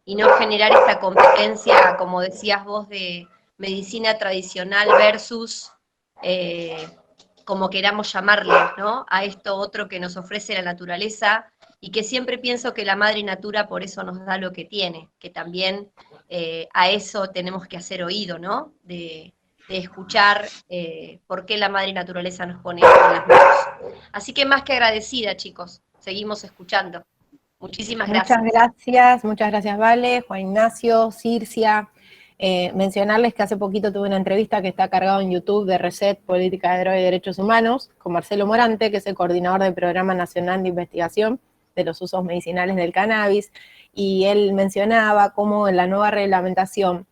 y no generar esta competencia, como decías vos, de medicina tradicional versus, como queramos llamarle, ¿no?, a esto otro que nos ofrece la naturaleza, y que siempre pienso que la madre natura por eso nos da lo que tiene, que también a eso tenemos que hacer oído, ¿no?, de escuchar por qué la madre naturaleza nos pone en las manos. Así que más que agradecida, chicos, seguimos escuchando. Muchísimas gracias. Muchas gracias Vale, Juan Ignacio, Circia. Mencionarles que hace poquito tuve una entrevista que está cargada en YouTube de Reset, Política de Droga y Derechos Humanos, con Marcelo Morante, que es el coordinador del Programa Nacional de Investigación de los Usos Medicinales del Cannabis, y él mencionaba cómo en la nueva reglamentación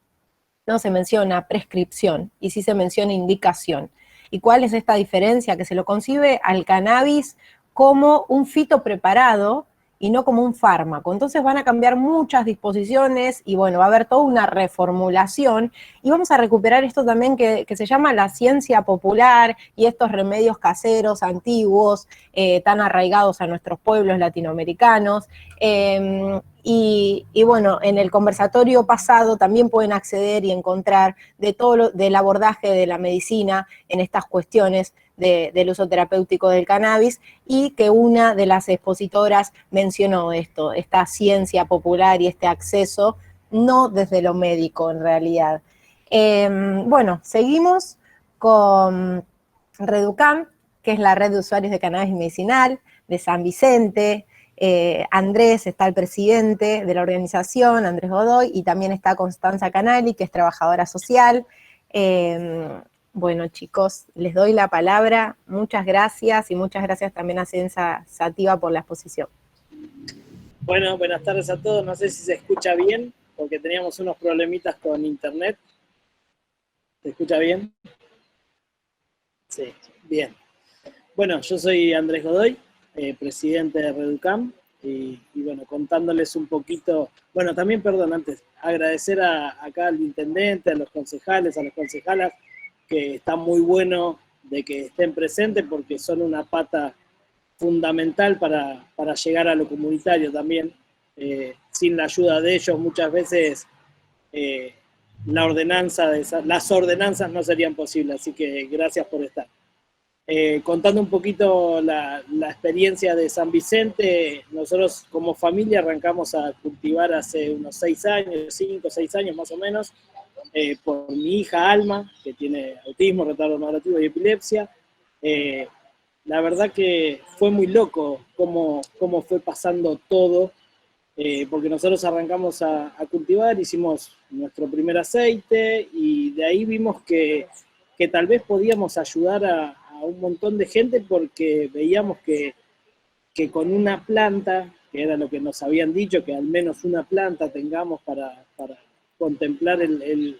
no se menciona prescripción, y sí se menciona indicación. ¿Y cuál es esta diferencia? Que se lo concibe al cannabis como un fito preparado, y no como un fármaco. Entonces van a cambiar muchas disposiciones y bueno, va a haber toda una reformulación y vamos a recuperar esto también que se llama la ciencia popular y estos remedios caseros antiguos, tan arraigados a nuestros pueblos latinoamericanos. Y bueno, en el conversatorio pasado también pueden acceder y encontrar de todo del abordaje de la medicina en estas cuestiones del uso terapéutico del cannabis, y que una de las expositoras mencionó esto, esta ciencia popular y este acceso, no desde lo médico en realidad. Bueno, seguimos con Reducam, que es la red de usuarios de cannabis medicinal de San Vicente. Andrés está el presidente de la organización, Andrés Godoy, y también está Constanza Canali, que es trabajadora social. Bueno, chicos, les doy la palabra. Muchas gracias, y muchas gracias también a Ciencia Sativa por la exposición. Bueno, buenas tardes a todos. No sé si se escucha bien, porque teníamos unos problemitas con internet. ¿Se escucha bien? Sí, bien. Bueno, yo soy Andrés Godoy, presidente de Reducam, y bueno, contándoles un poquito, bueno, también, perdón, antes, agradecer acá al intendente, a los concejales, a las concejalas, que está muy bueno de que estén presentes porque son una pata fundamental para llegar a lo comunitario también. Sin la ayuda de ellos muchas veces las ordenanzas no serían posibles, así que gracias por estar. Contando un poquito la experiencia de San Vicente, nosotros como familia arrancamos a cultivar hace unos 6 años, 5 o 6 años más o menos, por mi hija Alma, que tiene autismo, retardo neurativo y epilepsia. La verdad que fue muy loco cómo fue pasando todo, porque nosotros arrancamos a cultivar, hicimos nuestro primer aceite, y de ahí vimos que tal vez podíamos ayudar a un montón de gente, porque veíamos que con una planta, que era lo que nos habían dicho, que al menos una planta tengamos para contemplar el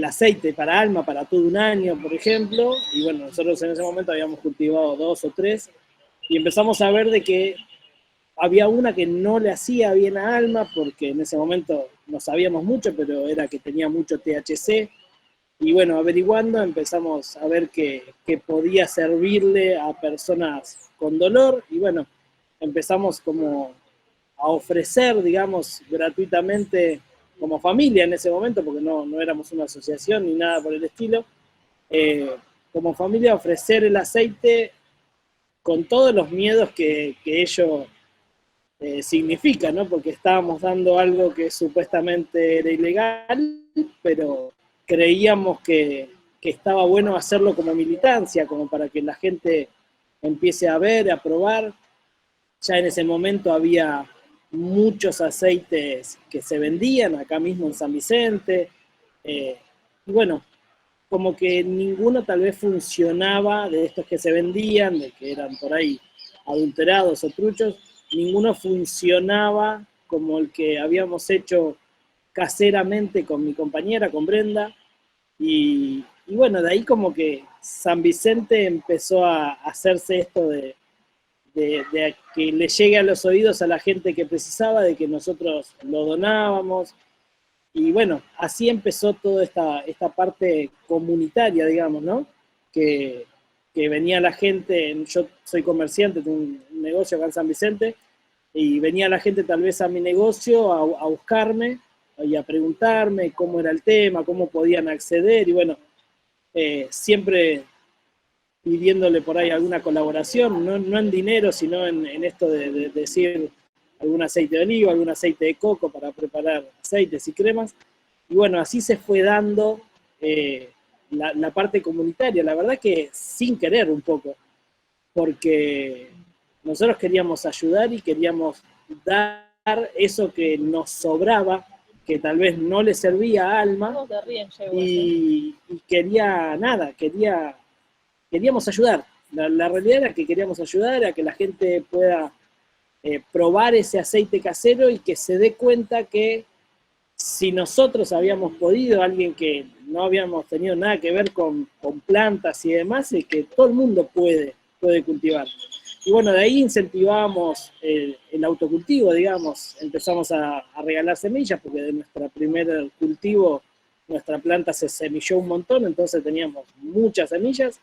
aceite para Alma para todo un año, por ejemplo, y bueno, nosotros en ese momento habíamos cultivado 2 o 3, y empezamos a ver de que había una que no le hacía bien a Alma, porque en ese momento no sabíamos mucho, pero era que tenía mucho THC, y bueno, averiguando empezamos a ver que podía servirle a personas con dolor, y bueno, empezamos como a ofrecer, digamos, gratuitamente como familia en ese momento, porque no éramos una asociación ni nada por el estilo, como familia ofrecer el aceite con todos los miedos que ello significa, ¿no? Porque estábamos dando algo que supuestamente era ilegal, pero creíamos que estaba bueno hacerlo como militancia, como para que la gente empiece a ver, a probar. Ya en ese momento había muchos aceites que se vendían acá mismo en San Vicente, y bueno, como que ninguno tal vez funcionaba de estos que se vendían, de que eran por ahí adulterados o truchos, ninguno funcionaba como el que habíamos hecho caseramente con mi compañera, con Brenda, y bueno, de ahí como que San Vicente empezó a hacerse esto de que le llegue a los oídos a la gente que precisaba, de que nosotros lo donábamos, y bueno, así empezó toda esta parte comunitaria, digamos, ¿no? Que venía la gente, yo soy comerciante, tengo un negocio acá en San Vicente, y venía la gente tal vez a mi negocio a buscarme y a preguntarme cómo era el tema, cómo podían acceder, y bueno, siempre pidiéndole por ahí alguna colaboración, no en dinero, sino en esto de decir algún aceite de oliva, algún aceite de coco para preparar aceites y cremas. Y bueno, así se fue dando la parte comunitaria, la verdad que sin querer un poco, porque nosotros queríamos ayudar y queríamos dar eso que nos sobraba, que tal vez no le servía a Alma, y queríamos ayudar. La realidad era que queríamos ayudar a que la gente pueda probar ese aceite casero y que se dé cuenta que si nosotros habíamos podido, alguien que no habíamos tenido nada que ver con plantas y demás, es que todo el mundo puede cultivar. Y bueno, de ahí incentivábamos el autocultivo, digamos, empezamos a regalar semillas, porque de nuestro primer cultivo, nuestra planta se semilló un montón, entonces teníamos muchas semillas,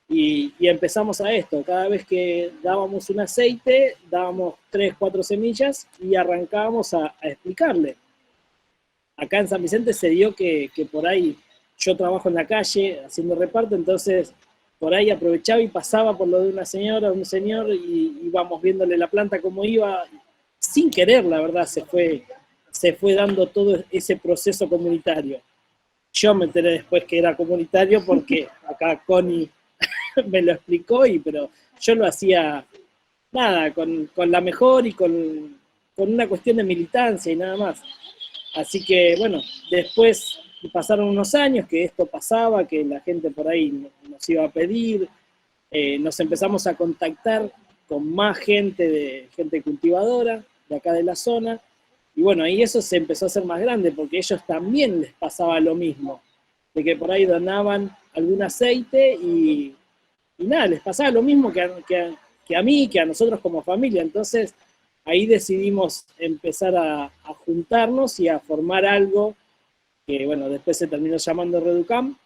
y empezamos a esto, cada vez que dábamos un aceite, dábamos 3, 4 semillas, y arrancábamos a explicarle. Acá en San Vicente se dio que por ahí, yo trabajo en la calle haciendo reparto, entonces por ahí aprovechaba y pasaba por lo de una señora, un señor, y íbamos viéndole la planta cómo iba, sin querer, la verdad, se fue dando todo ese proceso comunitario. Yo me enteré después que era comunitario porque acá Connie me lo explicó, pero yo lo hacía, nada, con la mejor y con una cuestión de militancia y nada más. Así que, bueno, después pasaron unos años que esto pasaba, que la gente por ahí nos iba a pedir, nos empezamos a contactar con más gente cultivadora de acá de la zona, y bueno, ahí eso se empezó a hacer más grande, porque a ellos también les pasaba lo mismo, de que por ahí donaban algún aceite y nada, les pasaba lo mismo que a mí, que a nosotros como familia. Entonces ahí decidimos empezar a juntarnos y a formar algo que, bueno, después se terminó llamando Reducam,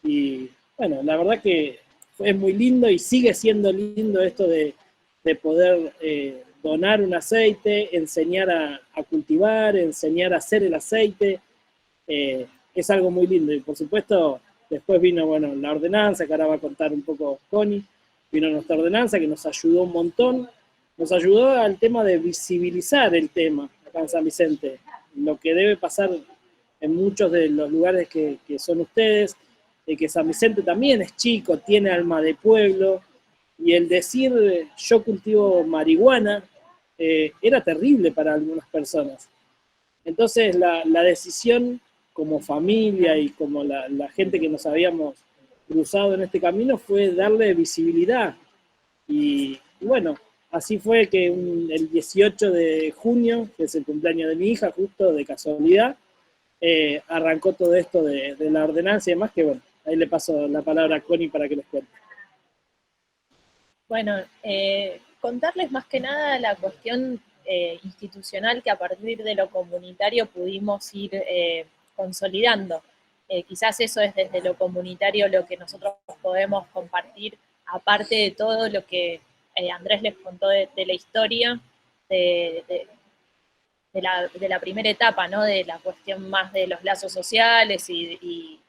y bueno, la verdad que es muy lindo y sigue siendo lindo esto de poder donar un aceite, enseñar a cultivar, enseñar a hacer el aceite, es algo muy lindo. Y por supuesto, después vino, bueno, la ordenanza, que ahora va a contar un poco Connie, vino nuestra ordenanza que nos ayudó un montón, nos ayudó al tema de visibilizar el tema acá en San Vicente, lo que debe pasar en muchos de los lugares que son ustedes, de que San Vicente también es chico, tiene alma de pueblo, y el decir yo cultivo marihuana era terrible para algunas personas. Entonces la decisión como familia y como la gente que nos habíamos cruzado en este camino fue darle visibilidad. Y bueno, así fue que el 18 de junio, que es el cumpleaños de mi hija, justo de casualidad, arrancó todo esto de la ordenanza y demás, que bueno, ahí le paso la palabra a Connie para que les cuente. Bueno, contarles más que nada la cuestión institucional que a partir de lo comunitario pudimos ir consolidando. Quizás eso es desde lo comunitario lo que nosotros podemos compartir, aparte de todo lo que Andrés les contó de la historia, de la primera etapa, ¿no? De la cuestión más de los lazos sociales y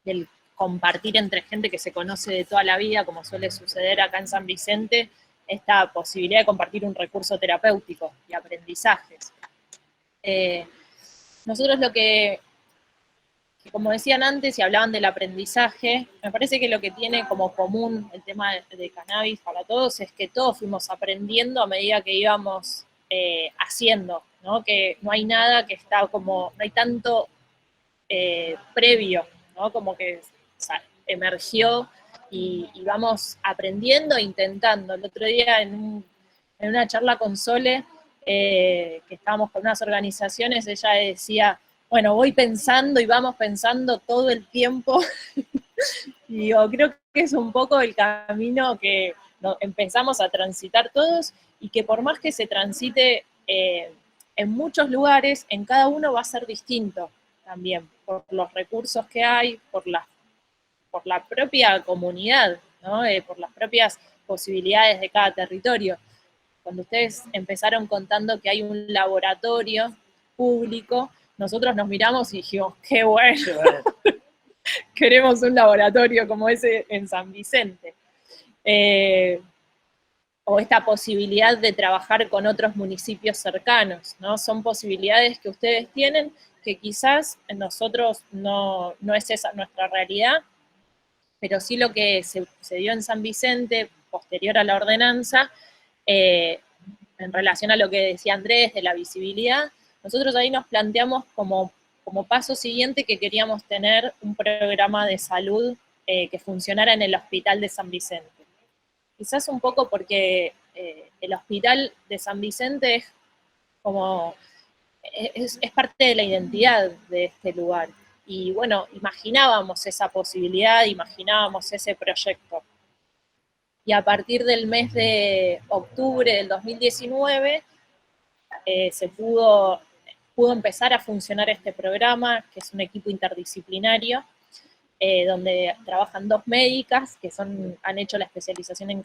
del compartir entre gente que se conoce de toda la vida, como suele suceder acá en San Vicente, esta posibilidad de compartir un recurso terapéutico y aprendizajes. Nosotros lo que, como decían antes y hablaban del aprendizaje, me parece que lo que tiene como común el tema de cannabis para todos es que todos fuimos aprendiendo a medida que íbamos haciendo, ¿no? Que no hay nada que está como, no hay tanto previo, ¿no? Como que emergió y vamos aprendiendo e intentando. El otro día en una charla con Sole, que estábamos con unas organizaciones, ella decía, bueno, voy pensando y vamos pensando todo el tiempo. Y digo, creo que es un poco el camino que empezamos a transitar todos, y que por más que se transite en muchos lugares, en cada uno va a ser distinto también, por los recursos que hay, por la propia comunidad, ¿no? Por las propias posibilidades de cada territorio. Cuando ustedes empezaron contando que hay un laboratorio público, nosotros nos miramos y dijimos, qué bueno, queremos un laboratorio como ese en San Vicente. O esta posibilidad de trabajar con otros municipios cercanos, ¿no? Son posibilidades que ustedes tienen, que quizás nosotros no es esa nuestra realidad, pero sí lo que se dio en San Vicente, posterior a la ordenanza, En relación a lo que decía Andrés de la visibilidad, nosotros ahí nos planteamos como paso siguiente que queríamos tener un programa de salud que funcionara en el Hospital de San Vicente. Quizás un poco porque el Hospital de San Vicente es parte de la identidad de este lugar. Y bueno, imaginábamos esa posibilidad, imaginábamos ese proyecto. Y a partir del mes de octubre del 2019 se pudo empezar a funcionar este programa, que es un equipo interdisciplinario, donde trabajan 2 médicas que han hecho la especialización en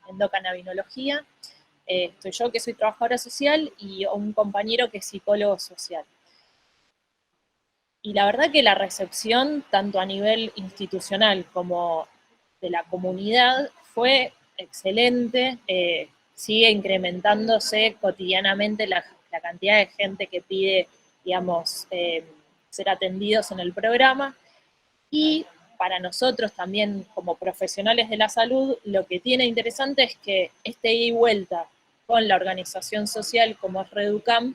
endocannabinología. Estoy yo, que soy trabajadora social, y un compañero que es psicólogo social. Y la verdad que la recepción, tanto a nivel institucional como de la comunidad, fue excelente. Sigue incrementándose cotidianamente la cantidad de gente que pide, digamos, ser atendidos en el programa. Y para nosotros también, como profesionales de la salud, lo que tiene interesante es que este ida y vuelta con la organización social como es Reducam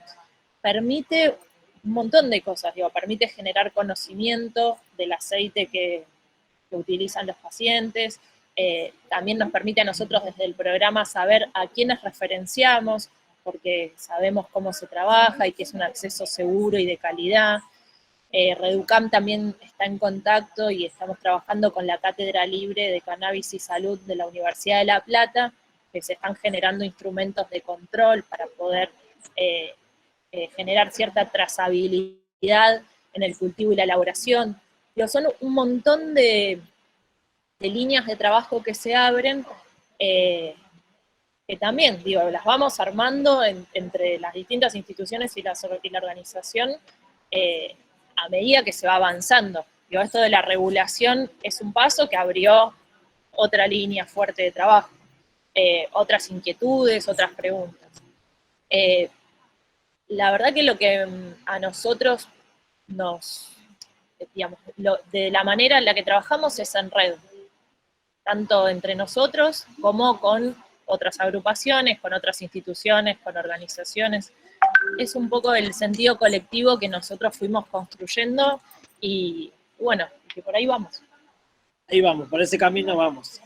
permite un montón de cosas, permite generar conocimiento del aceite que utilizan los pacientes, también nos permite a nosotros desde el programa saber a quiénes referenciamos, porque sabemos cómo se trabaja y que es un acceso seguro y de calidad. Reducam también está en contacto y estamos trabajando con la Cátedra Libre de Cannabis y Salud de la Universidad de La Plata, que se están generando instrumentos de control para poder generar cierta trazabilidad en el cultivo y la elaboración. Son un montón de líneas de trabajo que se abren, que también, las vamos armando entre las distintas instituciones y la organización a medida que se va avanzando. Esto de la regulación es un paso que abrió otra línea fuerte de trabajo, otras inquietudes, otras preguntas. La verdad que lo que a nosotros de la manera en la que trabajamos es en red, tanto entre nosotros como con otras agrupaciones, con otras instituciones, con organizaciones. Es un poco el sentido colectivo que nosotros fuimos construyendo y bueno, que por ahí vamos. Ahí vamos, por ese camino vamos.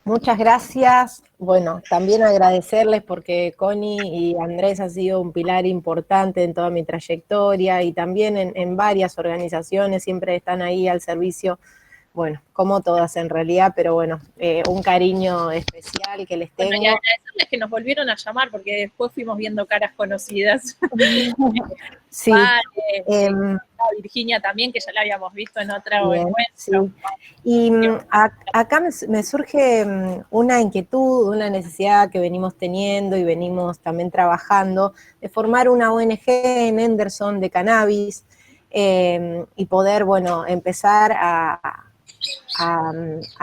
Muchas gracias. Bueno, también agradecerles porque Connie y Andrés han sido un pilar importante en toda mi trayectoria y también en varias organizaciones, siempre están ahí al servicio, bueno, como todas en realidad, pero bueno, un cariño especial que les tengo. Bueno, y agradecerles que nos volvieron a llamar porque después fuimos viendo caras conocidas. Sí. Virginia también, que ya la habíamos visto en otra encuentro. Sí. Y acá me surge una inquietud, una necesidad que venimos teniendo y venimos también trabajando, de formar una ONG en Henderson de cannabis y poder, bueno, empezar a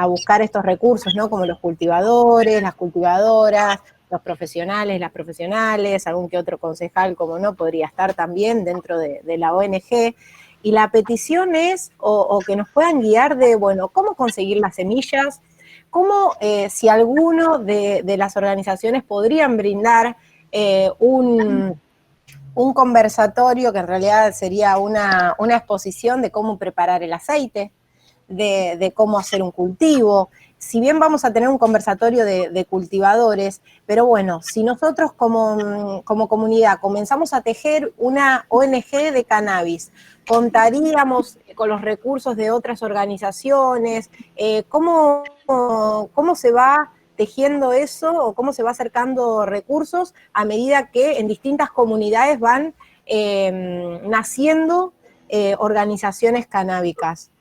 buscar estos recursos, ¿no? Como los cultivadores, las cultivadoras, los profesionales, las profesionales, algún que otro concejal, como no, podría estar también dentro de la ONG. Y la petición es, o que nos puedan guiar de, bueno, cómo conseguir las semillas, cómo, si alguno de las organizaciones podrían brindar un conversatorio, que en realidad sería una exposición de cómo preparar el aceite, de cómo hacer un cultivo. Si bien vamos a tener un conversatorio de cultivadores, pero bueno, si nosotros como comunidad comenzamos a tejer una ONG de cannabis, contaríamos con los recursos de otras organizaciones, ¿cómo se va tejiendo eso o cómo se va acercando recursos a medida que en distintas comunidades van naciendo organizaciones canábicas?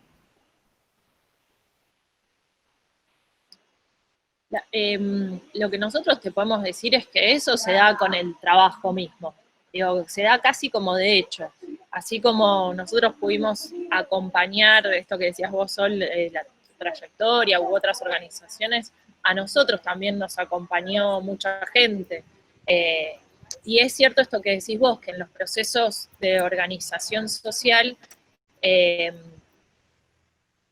Lo que nosotros te podemos decir es que eso se da con el trabajo mismo. Se da casi como de hecho. Así como nosotros pudimos acompañar esto que decías vos, Sol, la trayectoria u otras organizaciones, a nosotros también nos acompañó mucha gente. Y es cierto esto que decís vos, que en los procesos de organización social,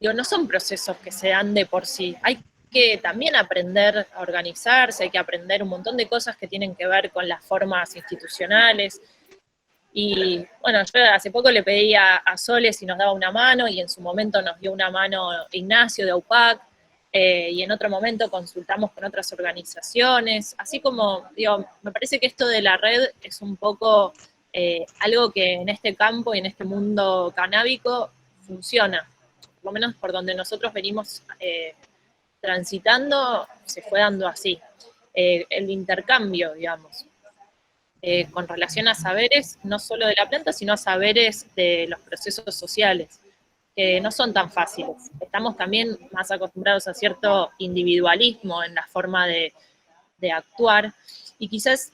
no son procesos que se dan de por sí. Hay que también aprender a organizarse, hay que aprender un montón de cosas que tienen que ver con las formas institucionales. Y bueno, yo hace poco le pedí a Sole si nos daba una mano, y en su momento nos dio una mano Ignacio de AUPAC, y en otro momento consultamos con otras organizaciones, así como, digo, me parece que esto de la red es un poco algo que en este campo y en este mundo canábico funciona, por lo menos por donde nosotros venimos transitando, se fue dando así. El intercambio, digamos, con relación a saberes, no solo de la planta, sino a saberes de los procesos sociales, que no son tan fáciles. Estamos también más acostumbrados a cierto individualismo en la forma de actuar, y quizás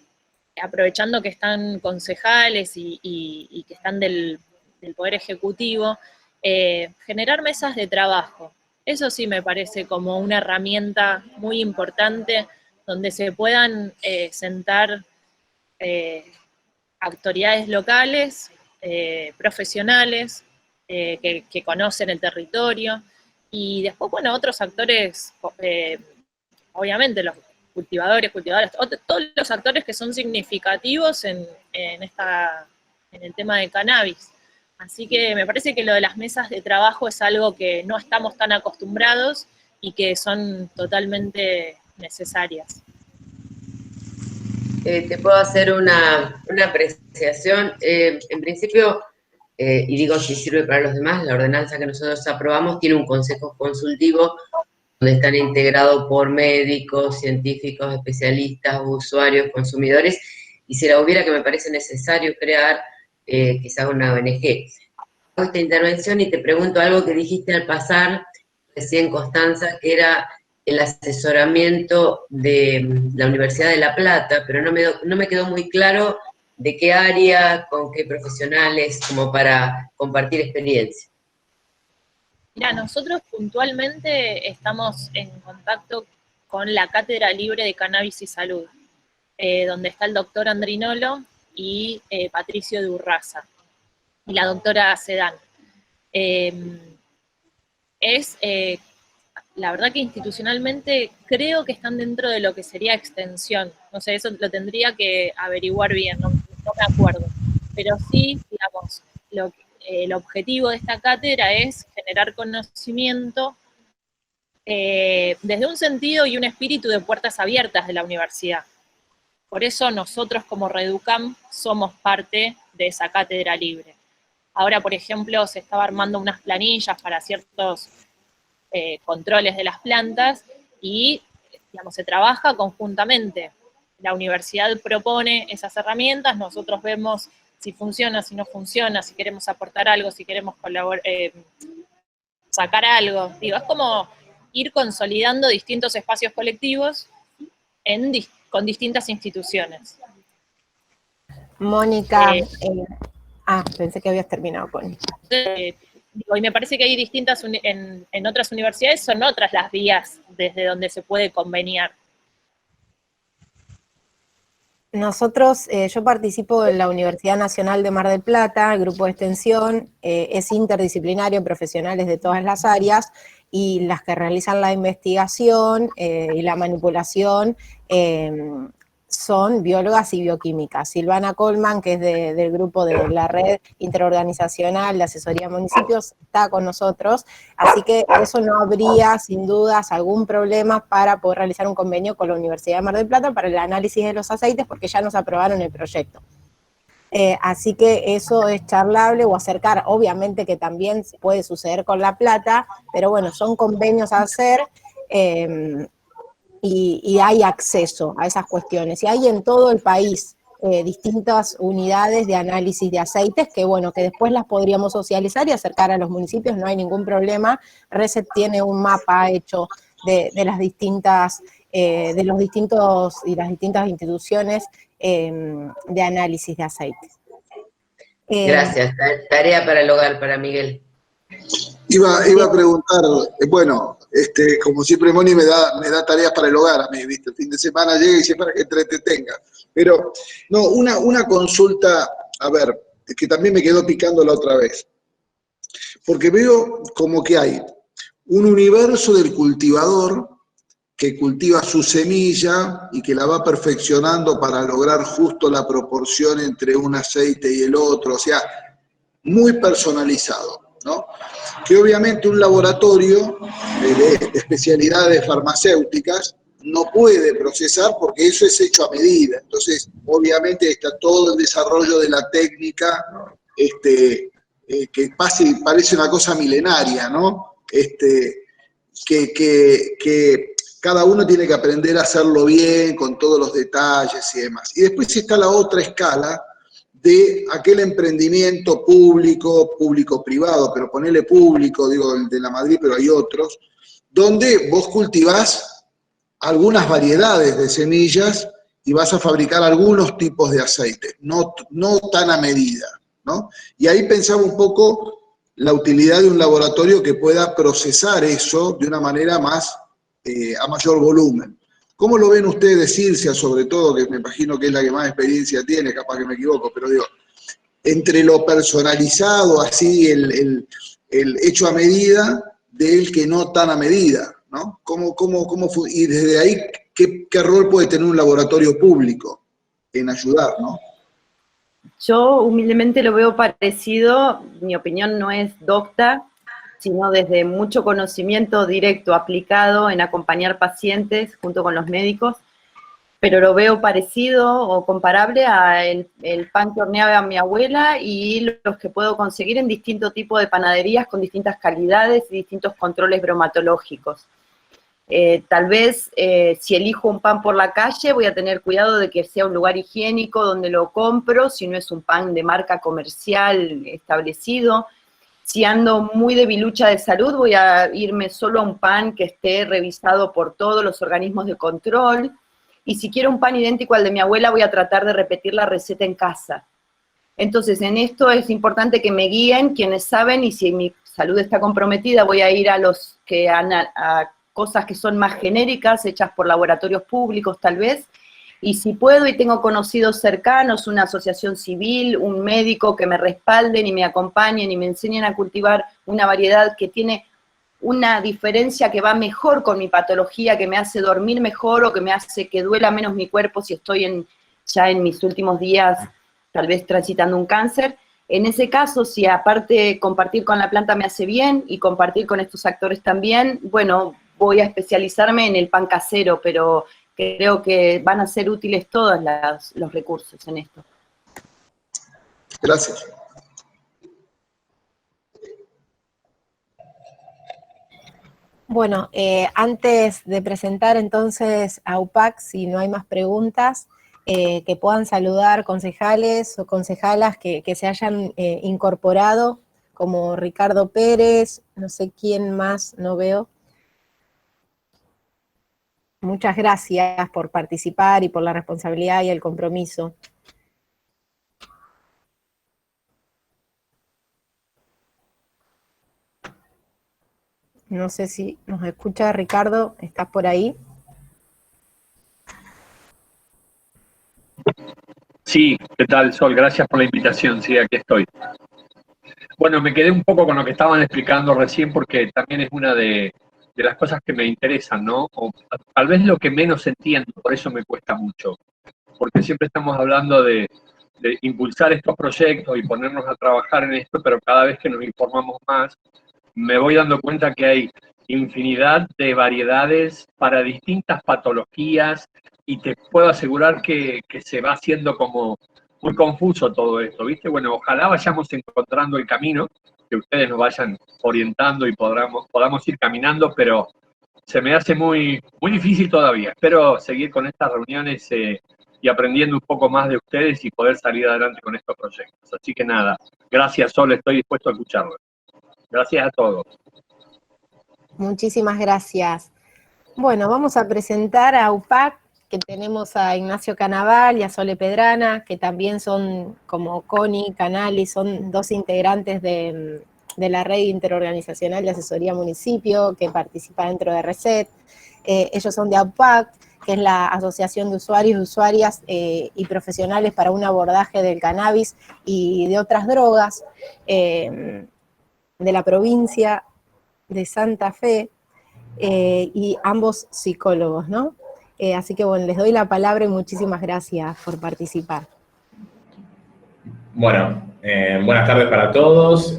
aprovechando que están concejales y que están del Poder Ejecutivo, generar mesas de trabajo. Eso sí me parece como una herramienta muy importante donde se puedan sentar autoridades locales, profesionales, que conocen el territorio, y después, bueno, otros actores, obviamente los cultivadores, todos los actores que son significativos en el tema de cannabis. Así que me parece que lo de las mesas de trabajo es algo que no estamos tan acostumbrados y que son totalmente necesarias. Te puedo hacer una apreciación. En principio, y digo si sirve para los demás, la ordenanza que nosotros aprobamos tiene un consejo consultivo donde están integrados por médicos, científicos, especialistas, usuarios, consumidores, y si la hubiera, que me parece necesario crear, quizá una ONG. Hago esta intervención y te pregunto algo que dijiste al pasar, recién, Constanza, que era el asesoramiento de la Universidad de La Plata, pero no me quedó muy claro de qué área, con qué profesionales, como para compartir experiencia. Mira, nosotros puntualmente estamos en contacto con la Cátedra Libre de Cannabis y Salud, donde está el doctor Andrinolo y Patricio de Urraza, y la doctora Sedán. La verdad que institucionalmente creo que están dentro de lo que sería extensión. No sé, eso lo tendría que averiguar bien, no me acuerdo. Pero sí, digamos, el objetivo de esta cátedra es generar conocimiento desde un sentido y un espíritu de puertas abiertas de la universidad. Por eso nosotros como Reducam somos parte de esa cátedra libre. Ahora, por ejemplo, se estaba armando unas planillas para ciertos controles de las plantas y, digamos, se trabaja conjuntamente. La universidad propone esas herramientas, nosotros vemos si funciona, si no funciona, si queremos aportar algo, si queremos sacar algo. Digo, es como ir consolidando distintos espacios colectivos con distintas instituciones. Mónica, pensé que habías terminado con y me parece que hay distintas, en otras universidades son otras las vías desde donde se puede conveniar. Nosotros, yo participo en la Universidad Nacional de Mar del Plata, el grupo de extensión, es interdisciplinario, profesionales de todas las áreas, y las que realizan la investigación y la manipulación son biólogas y bioquímicas. Silvana Colman, que es del grupo de la Red Interorganizacional de Asesoría a Municipios, está con nosotros, así que eso no habría, sin dudas, algún problema para poder realizar un convenio con la Universidad de Mar del Plata para el análisis de los aceites, porque ya nos aprobaron el proyecto. Así que eso es charlable o acercar, obviamente que también puede suceder con La Plata, pero bueno, son convenios a hacer, y hay acceso a esas cuestiones. Y hay en todo el país distintas unidades de análisis de aceites que, bueno, que después las podríamos socializar y acercar a los municipios, no hay ningún problema. RESET tiene un mapa hecho de las distintas, de los distintos y las distintas instituciones de análisis de aceites. Gracias. Tarea para el hogar, para Miguel. Iba a preguntar, bueno, como siempre Moni me da tareas para el hogar a mí, ¿viste? El fin de semana llega y dice para que entretenga. Pero, no, una consulta, a ver, que también me quedó picando la otra vez. Porque veo como que hay un universo del cultivador que cultiva su semilla y que la va perfeccionando para lograr justo la proporción entre un aceite y el otro, o sea, muy personalizado, ¿no? Que obviamente un laboratorio de especialidades farmacéuticas no puede procesar porque eso es hecho a medida. Entonces, obviamente está todo el desarrollo de la técnica que parece una cosa milenaria, ¿no? Que cada uno tiene que aprender a hacerlo bien, con todos los detalles y demás. Y después está la otra escala de aquel emprendimiento público-privado, pero ponele público, digo, el de la Madrid, pero hay otros, donde vos cultivás algunas variedades de semillas y vas a fabricar algunos tipos de aceite, no tan a medida, ¿no? Y ahí pensaba un poco la utilidad de un laboratorio que pueda procesar eso de una manera más, a mayor volumen. ¿Cómo lo ven ustedes, Circia, sobre todo, que me imagino que es la que más experiencia tiene, capaz que me equivoco, pero digo, entre lo personalizado, así, el hecho a medida, del que no tan a medida, ¿no? Y desde ahí, ¿qué rol puede tener un laboratorio público en ayudar, ¿no? Yo humildemente lo veo parecido, mi opinión no es docta, sino desde mucho conocimiento directo aplicado en acompañar pacientes junto con los médicos, pero lo veo parecido o comparable a el pan que horneaba mi abuela y los que puedo conseguir en distintos tipos de panaderías con distintas calidades y distintos controles bromatológicos. Tal vez si elijo un pan por la calle voy a tener cuidado de que sea un lugar higiénico donde lo compro, si no es un pan de marca comercial establecido. Si ando muy debilucha de salud, voy a irme solo a un pan que esté revisado por todos los organismos de control. Y si quiero un pan idéntico al de mi abuela, voy a tratar de repetir la receta en casa. Entonces, en esto es importante que me guíen quienes saben, y si mi salud está comprometida, voy a ir a los que a cosas que son más genéricas, hechas por laboratorios públicos tal vez. Y si puedo y tengo conocidos cercanos, una asociación civil, un médico que me respalden y me acompañen y me enseñen a cultivar una variedad que tiene una diferencia que va mejor con mi patología, que me hace dormir mejor o que me hace que duela menos mi cuerpo si estoy ya en mis últimos días, tal vez transitando un cáncer. En ese caso, si aparte compartir con la planta me hace bien y compartir con estos actores también, bueno, voy a especializarme en el pan casero, pero creo que van a ser útiles todos los recursos en esto. Gracias. Bueno, antes de presentar entonces a UPAC, si no hay más preguntas, que puedan saludar concejales o concejalas que se hayan incorporado, como Ricardo Pérez, no sé quién más, no veo. Muchas gracias por participar y por la responsabilidad y el compromiso. No sé si nos escucha Ricardo, ¿estás por ahí? Sí, ¿qué tal, Sol? Gracias por la invitación, sí, aquí estoy. Bueno, me quedé un poco con lo que estaban explicando recién porque también es una de las cosas que me interesan, ¿no? O tal vez lo que menos entiendo, por eso me cuesta mucho, porque siempre estamos hablando de impulsar estos proyectos y ponernos a trabajar en esto, pero cada vez que nos informamos más, me voy dando cuenta que hay infinidad de variedades para distintas patologías y te puedo asegurar que se va haciendo como muy confuso todo esto, ¿viste? Bueno, ojalá vayamos encontrando el camino, que ustedes nos vayan orientando y podamos ir caminando, pero se me hace muy difícil todavía. Espero seguir con estas reuniones y aprendiendo un poco más de ustedes y poder salir adelante con estos proyectos. Así que nada, gracias, Sol, estoy dispuesto a escucharlo. Gracias a todos. Muchísimas gracias. Bueno, vamos a presentar a UPAC, que tenemos a Ignacio Canaval y a Sole Pedrana, que también son, como Connie Canali, son dos integrantes de la red interorganizacional de asesoría municipio, que participa dentro de RESET. Ellos son de AUPAC, que es la Asociación de Usuarios, Usuarias y Profesionales para un abordaje del cannabis y de otras drogas, de la provincia de Santa Fe. y ambos psicólogos, ¿no? Así que bueno, les doy la palabra y muchísimas gracias por participar. Bueno, buenas tardes para todos,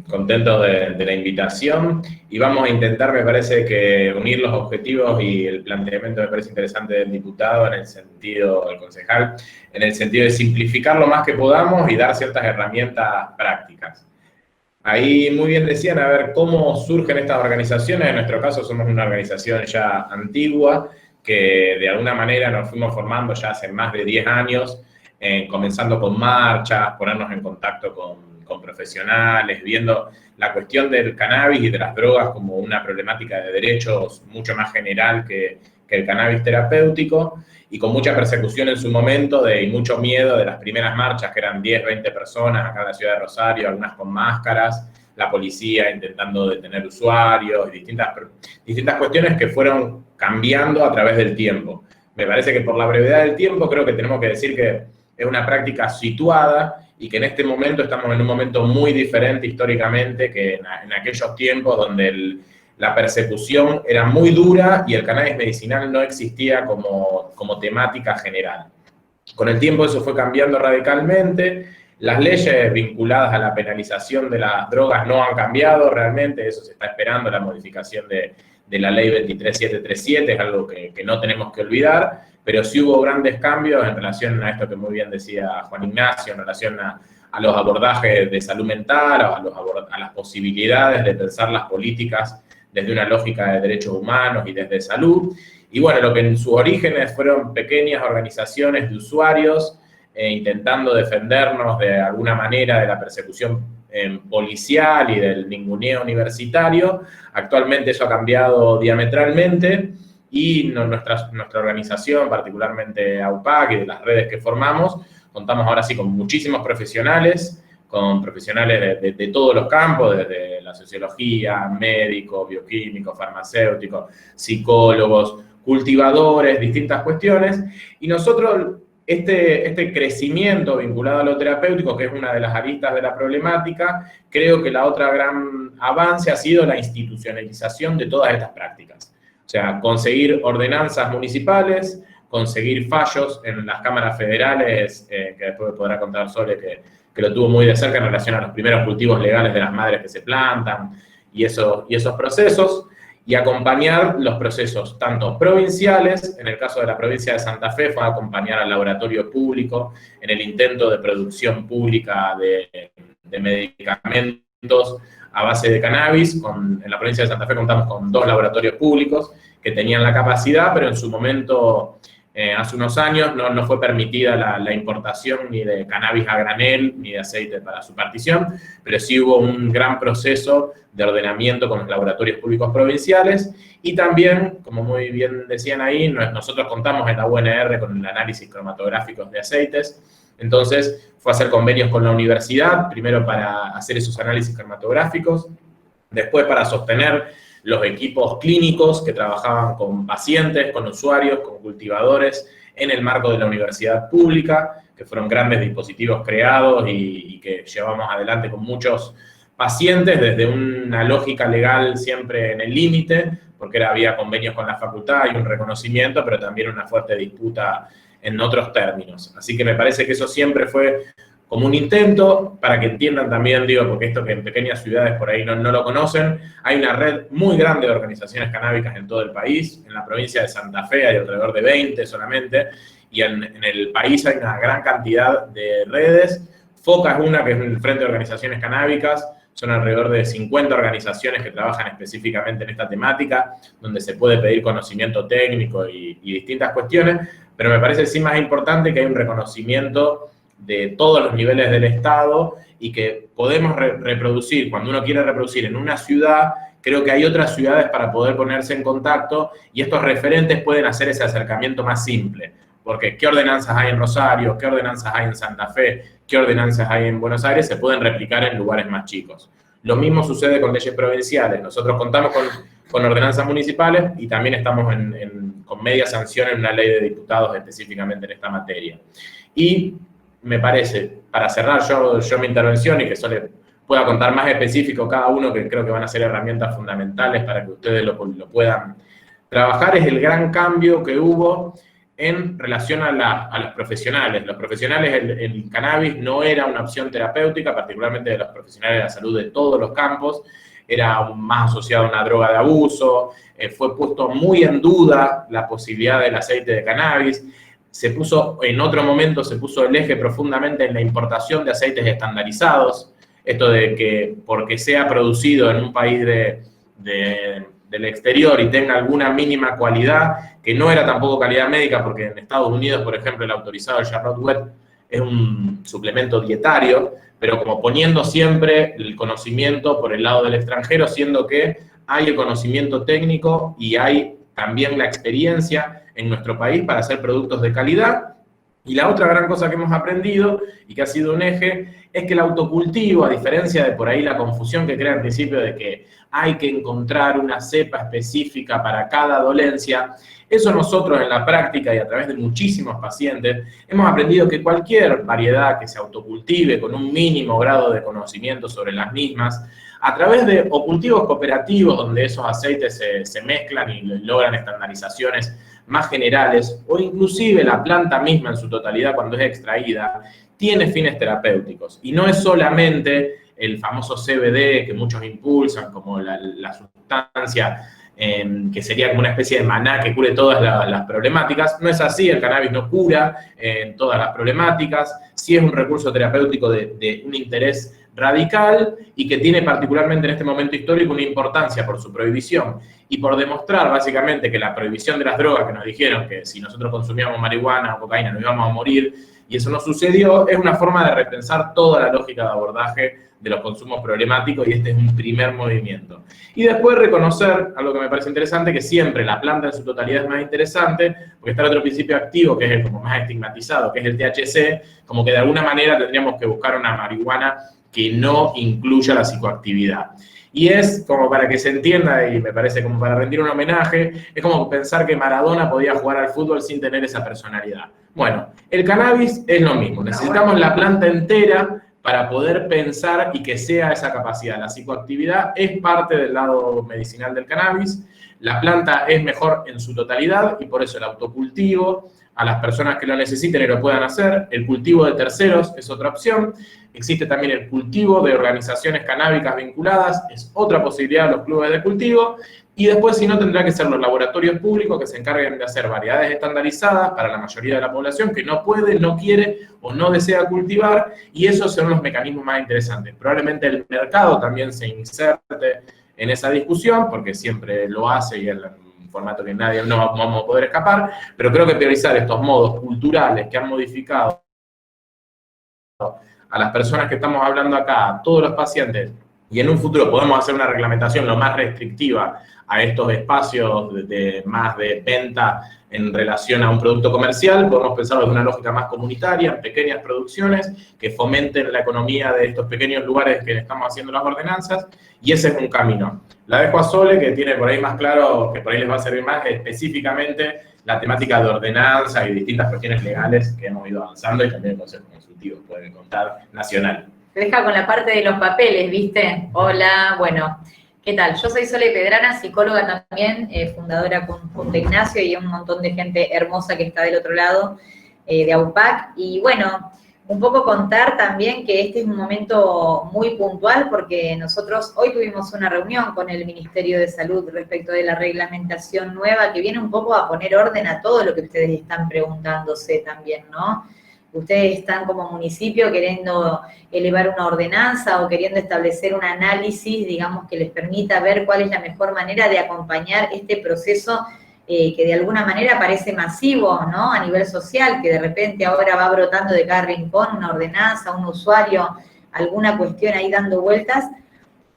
contentos de la invitación y vamos a intentar, me parece que unir los objetivos y el planteamiento me parece interesante del diputado en el sentido, el concejal, en el sentido de simplificar lo más que podamos y dar ciertas herramientas prácticas. Ahí muy bien decían, a ver, cómo surgen estas organizaciones. En nuestro caso somos una organización ya antigua, que de alguna manera nos fuimos formando ya hace más de 10 años, comenzando con marchas, ponernos en contacto con profesionales, viendo la cuestión del cannabis y de las drogas como una problemática de derechos mucho más general que el cannabis terapéutico, y con mucha persecución en su momento y mucho miedo de las primeras marchas, que eran 10, 20 personas acá en la ciudad de Rosario, algunas con máscaras, la policía intentando detener usuarios, y distintas cuestiones que fueron cambiando a través del tiempo. Me parece que por la brevedad del tiempo creo que tenemos que decir que es una práctica situada y que en este momento estamos en un momento muy diferente históricamente que en aquellos tiempos donde la persecución era muy dura y el cannabis medicinal no existía como temática general. Con el tiempo eso fue cambiando radicalmente. Las leyes vinculadas a la penalización de las drogas no han cambiado realmente, eso se está esperando, la modificación de la ley 23737, es algo que no tenemos que olvidar, pero sí hubo grandes cambios en relación a esto que muy bien decía Juan Ignacio, en relación a los abordajes de salud mental, a las posibilidades de pensar las políticas desde una lógica de derechos humanos y desde salud. Y bueno, lo que en sus orígenes fueron pequeñas organizaciones de usuarios intentando defendernos de alguna manera de la persecución policial y del ninguneo universitario. Actualmente eso ha cambiado diametralmente y nuestra organización, particularmente AUPAC y de las redes que formamos, contamos ahora sí con muchísimos profesionales, con profesionales de todos los campos, desde la sociología, médicos, bioquímicos, farmacéuticos, psicólogos, cultivadores, distintas cuestiones, y nosotros este crecimiento vinculado a lo terapéutico, que es una de las aristas de la problemática, creo que la otra gran avance ha sido la institucionalización de todas estas prácticas. O sea, conseguir ordenanzas municipales, conseguir fallos en las cámaras federales, que después podrá contar Sole, que lo tuvo muy de cerca en relación a los primeros cultivos legales de las madres que se plantan, y esos procesos, y acompañar los procesos tanto provinciales, en el caso de la provincia de Santa Fe fue acompañar al laboratorio público en el intento de producción pública de medicamentos a base de cannabis. En la provincia de Santa Fe contamos con 2 laboratorios públicos que tenían la capacidad, pero en su momento, hace unos años, no fue permitida la importación ni de cannabis a granel ni de aceite para su partición, pero sí hubo un gran proceso de ordenamiento con los laboratorios públicos provinciales, y también, como muy bien decían ahí, nosotros contamos en la UNR con el análisis cromatográficos de aceites. Entonces fue a hacer convenios con la universidad, primero para hacer esos análisis cromatográficos, después para sostener los equipos clínicos que trabajaban con pacientes, con usuarios, con cultivadores, en el marco de la universidad pública, que fueron grandes dispositivos creados y que llevamos adelante con muchos pacientes desde una lógica legal siempre en el límite, porque había convenios con la facultad y un reconocimiento, pero también una fuerte disputa en otros términos. Así que me parece que eso siempre fue como un intento, para que entiendan también, digo, porque esto que en pequeñas ciudades por ahí no lo conocen, hay una red muy grande de organizaciones canábicas en todo el país. En la provincia de Santa Fe hay alrededor de 20 solamente, y en el país hay una gran cantidad de redes. FOCA es una, que es el Frente de Organizaciones Canábicas. Son alrededor de 50 organizaciones que trabajan específicamente en esta temática, donde se puede pedir conocimiento técnico y distintas cuestiones, pero me parece sí más importante que hay un reconocimiento de todos los niveles del Estado y que podemos reproducir, cuando uno quiere reproducir en una ciudad, creo que hay otras ciudades para poder ponerse en contacto, y estos referentes pueden hacer ese acercamiento más simple, porque ¿qué ordenanzas hay en Rosario? ¿Qué ordenanzas hay en Santa Fe? ¿Qué ordenanzas hay en Buenos Aires? Se pueden replicar en lugares más chicos. Lo mismo sucede con leyes provinciales. Nosotros contamos con ordenanzas municipales y también estamos con media sanción en una ley de diputados específicamente en esta materia. Y me parece, para cerrar yo mi intervención, y que Sole pueda contar más específico cada uno, que creo que van a ser herramientas fundamentales para que ustedes lo puedan trabajar, es el gran cambio que hubo en relación a los profesionales. Los profesionales, el cannabis no era una opción terapéutica, particularmente de los profesionales de la salud de todos los campos, era más asociado a una droga de abuso, fue puesto muy en duda la posibilidad del aceite de cannabis, en otro momento se puso el eje profundamente en la importación de aceites estandarizados, esto de que porque sea producido en un país del exterior y tenga alguna mínima cualidad, que no era tampoco calidad médica, porque en Estados Unidos, por ejemplo, el autorizado de Charlotte Wet es un suplemento dietario, pero como poniendo siempre el conocimiento por el lado del extranjero, siendo que hay el conocimiento técnico y hay también la experiencia en nuestro país para hacer productos de calidad. Y la otra gran cosa que hemos aprendido, y que ha sido un eje, es que el autocultivo, a diferencia de por ahí la confusión que crea al principio de que hay que encontrar una cepa específica para cada dolencia, eso nosotros en la práctica y a través de muchísimos pacientes hemos aprendido que cualquier variedad que se autocultive con un mínimo grado de conocimiento sobre las mismas, a través de cultivos cooperativos donde esos aceites se mezclan y logran estandarizaciones más generales, o inclusive la planta misma en su totalidad cuando es extraída, tiene fines terapéuticos. Y no es solamente el famoso CBD que muchos impulsan como la sustancia que sería como una especie de maná que cure todas las problemáticas. No es así, el cannabis no cura todas las problemáticas, sí es un recurso terapéutico de un interés radical y que tiene particularmente en este momento histórico una importancia por su prohibición y por demostrar básicamente que la prohibición de las drogas, que nos dijeron que si nosotros consumíamos marihuana o cocaína nos íbamos a morir, y eso no sucedió, es una forma de repensar toda la lógica de abordaje de los consumos problemáticos, y este es un primer movimiento. Y después reconocer, algo que me parece interesante, que siempre la planta en su totalidad es más interesante, porque está el otro principio activo, que es el como más estigmatizado, que es el THC, como que de alguna manera tendríamos que buscar una marihuana que no incluya la psicoactividad. Y es como para que se entienda, y me parece como para rendir un homenaje, es como pensar que Maradona podía jugar al fútbol sin tener esa personalidad. Bueno, el cannabis es lo mismo, necesitamos la planta entera para poder pensar y que sea esa capacidad. La psicoactividad es parte del lado medicinal del cannabis, la planta es mejor en su totalidad y por eso el autocultivo, a las personas que lo necesiten y lo puedan hacer, el cultivo de terceros es otra opción, existe también el cultivo de organizaciones canábicas vinculadas, es otra posibilidad de los clubes de cultivo, y después si no tendrá que ser los laboratorios públicos que se encarguen de hacer variedades estandarizadas para la mayoría de la población que no puede, no quiere o no desea cultivar, y esos son los mecanismos más interesantes. Probablemente el mercado también se inserte en esa discusión, porque siempre lo hace y es un formato que nadie no vamos a poder escapar, pero creo que priorizar estos modos culturales que han modificado a las personas que estamos hablando acá, a todos los pacientes, y en un futuro podemos hacer una reglamentación lo más restrictiva a estos espacios más de venta en relación a un producto comercial, podemos pensarlo desde una lógica más comunitaria, en pequeñas producciones que fomenten la economía de estos pequeños lugares que estamos haciendo las ordenanzas, y ese es un camino. La dejo a Sole, que tiene por ahí más claro, que por ahí les va a servir más específicamente la temática de ordenanza y distintas cuestiones legales que hemos ido avanzando, y también el Consejo Consultivo puede contar nacional. Se deja con la parte de los papeles, ¿viste? Hola, bueno, ¿qué tal? Yo soy Sole Pedrana, psicóloga también, fundadora junto a Ignacio y un montón de gente hermosa que está del otro lado de AUPAC. Y bueno, un poco contar también que este es un momento muy puntual porque nosotros hoy tuvimos una reunión con el Ministerio de Salud respecto de la reglamentación nueva que viene un poco a poner orden a todo lo que ustedes están preguntándose también, ¿no? Ustedes están como municipio queriendo elevar una ordenanza o queriendo establecer un análisis, digamos, que les permita ver cuál es la mejor manera de acompañar este proceso que de alguna manera parece masivo, ¿no? A nivel social, que de repente ahora va brotando de cada rincón una ordenanza, un usuario, alguna cuestión ahí dando vueltas.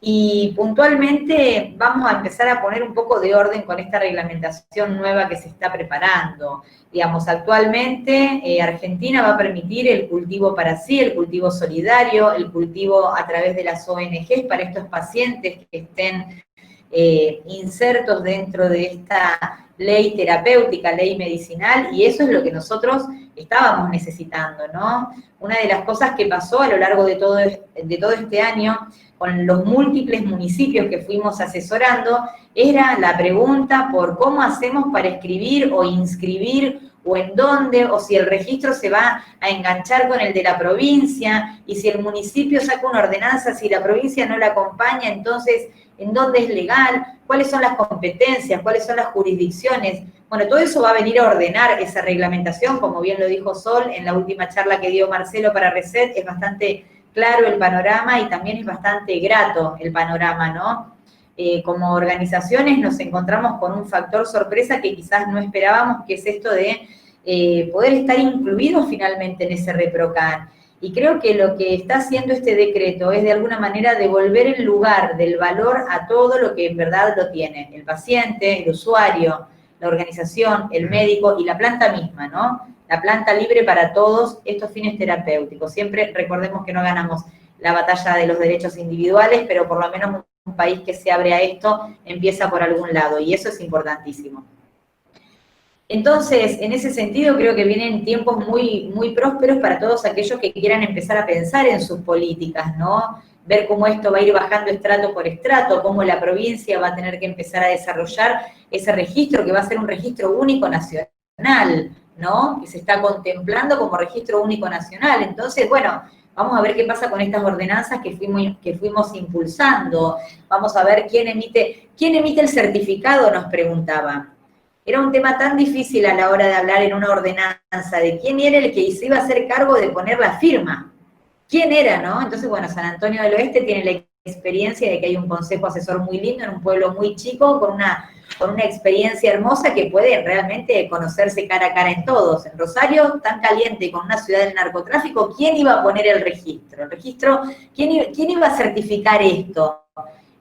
Y puntualmente vamos a empezar a poner un poco de orden con esta reglamentación nueva que se está preparando. Digamos, actualmente Argentina va a permitir el cultivo para sí, el cultivo solidario, el cultivo a través de las ONGs para estos pacientes que estén insertos dentro de esta ley terapéutica, ley medicinal, y eso es lo que nosotros estábamos necesitando, ¿no? Una de las cosas que pasó a lo largo de todo este año, con los múltiples municipios que fuimos asesorando, era la pregunta por cómo hacemos para escribir o inscribir, o en dónde, o si el registro se va a enganchar con el de la provincia, y si el municipio saca una ordenanza, si la provincia no la acompaña, entonces, ¿en dónde es legal? ¿Cuáles son las competencias? ¿Cuáles son las jurisdicciones? Bueno, todo eso va a venir a ordenar esa reglamentación, como bien lo dijo Sol en la última charla que dio Marcelo para Reset, es bastante claro el panorama y también es bastante grato el panorama, ¿no? Como organizaciones nos encontramos con un factor sorpresa que quizás no esperábamos, que es esto de poder estar incluidos finalmente en ese ReproCan. Y creo que lo que está haciendo este decreto es de alguna manera devolver el lugar del valor a todo lo que en verdad lo tiene, el paciente, el usuario, la organización, el médico y la planta misma, ¿no? La planta libre para todos estos fines terapéuticos. Siempre recordemos que no ganamos la batalla de los derechos individuales, pero por lo menos un país que se abre a esto empieza por algún lado, y eso es importantísimo. Entonces, en ese sentido, creo que vienen tiempos muy, muy prósperos para todos aquellos que quieran empezar a pensar en sus políticas, ¿no? Ver cómo esto va a ir bajando estrato por estrato, cómo la provincia va a tener que empezar a desarrollar ese registro, que va a ser un registro único nacional, ¿no? Que se está contemplando como registro único nacional. Entonces, bueno, vamos a ver qué pasa con estas ordenanzas que fuimos impulsando. Vamos a ver quién emite el certificado, nos preguntaban. Era un tema tan difícil a la hora de hablar en una ordenanza, de quién era el que se iba a hacer cargo de poner la firma. ¿Quién era, no? Entonces, bueno, San Antonio del Oeste tiene la experiencia de que hay un consejo asesor muy lindo en un pueblo muy chico, con una experiencia hermosa que puede realmente conocerse cara a cara en todos. En Rosario, tan caliente, con una ciudad del narcotráfico, ¿quién iba a poner el registro? ¿Quién iba a certificar esto?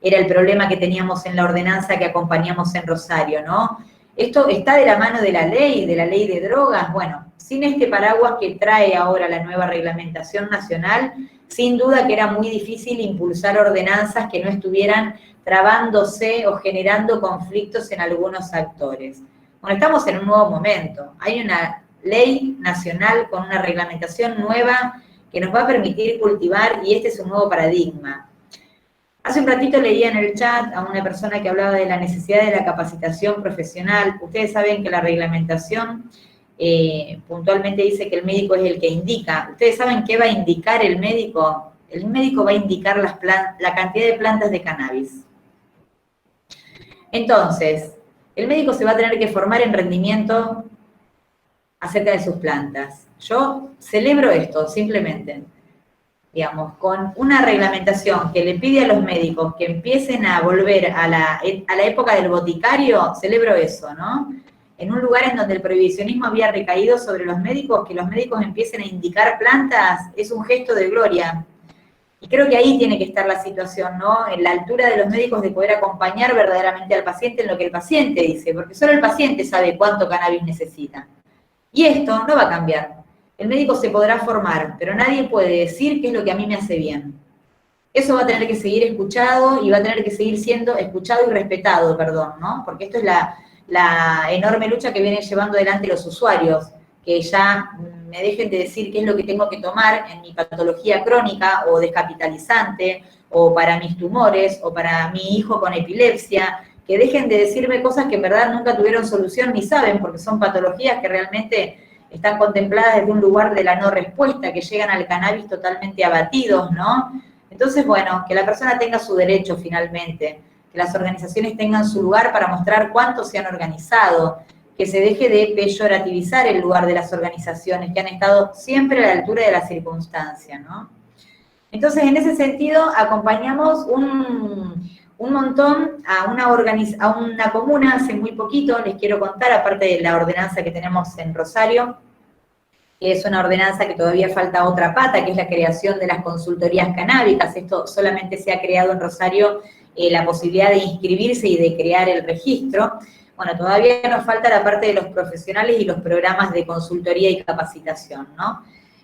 Era el problema que teníamos en la ordenanza que acompañamos en Rosario, ¿no? Esto está de la mano de la ley de drogas. Bueno, sin este paraguas que trae ahora la nueva reglamentación nacional, sin duda que era muy difícil impulsar ordenanzas que no estuvieran trabándose o generando conflictos en algunos actores. Bueno, estamos en un nuevo momento. Hay una ley nacional con una reglamentación nueva que nos va a permitir cultivar, y este es un nuevo paradigma. Hace un ratito leía en el chat a una persona que hablaba de la necesidad de la capacitación profesional. Ustedes saben que la reglamentación puntualmente dice que el médico es el que indica. ¿Ustedes saben qué va a indicar el médico? El médico va a indicar la cantidad de plantas de cannabis. Entonces, el médico se va a tener que formar en rendimiento acerca de sus plantas. Yo celebro esto, simplemente. Digamos, con una reglamentación que le pide a los médicos que empiecen a volver a la época del boticario, celebro eso, ¿no? En un lugar en donde el prohibicionismo había recaído sobre los médicos, que los médicos empiecen a indicar plantas, es un gesto de gloria. Y creo que ahí tiene que estar la situación, ¿no? En la altura de los médicos de poder acompañar verdaderamente al paciente en lo que el paciente dice, porque solo el paciente sabe cuánto cannabis necesita. Y esto no va a cambiar. El médico se podrá formar, pero nadie puede decir qué es lo que a mí me hace bien. Eso va a tener que seguir escuchado y va a tener que seguir siendo escuchado y respetado, perdón, ¿no? Porque esto es la enorme lucha que vienen llevando adelante los usuarios, que ya me dejen de decir qué es lo que tengo que tomar en mi patología crónica o descapitalizante, o para mis tumores, o para mi hijo con epilepsia, que dejen de decirme cosas que en verdad nunca tuvieron solución ni saben, porque son patologías que realmente están contempladas desde un lugar de la no respuesta, que llegan al cannabis totalmente abatidos, ¿no? Entonces, bueno, que la persona tenga su derecho finalmente, que las organizaciones tengan su lugar para mostrar cuánto se han organizado, que se deje de peyorativizar el lugar de las organizaciones, que han estado siempre a la altura de las circunstancias, ¿no? Entonces, en ese sentido, acompañamos un montón a una comuna hace muy poquito, les quiero contar, aparte de la ordenanza que tenemos en Rosario, que es una ordenanza que todavía falta otra pata, que es la creación de las consultorías canábicas. Esto solamente se ha creado en Rosario la posibilidad de inscribirse y de crear el registro. Bueno, todavía nos falta la parte de los profesionales y los programas de consultoría y capacitación, ¿no?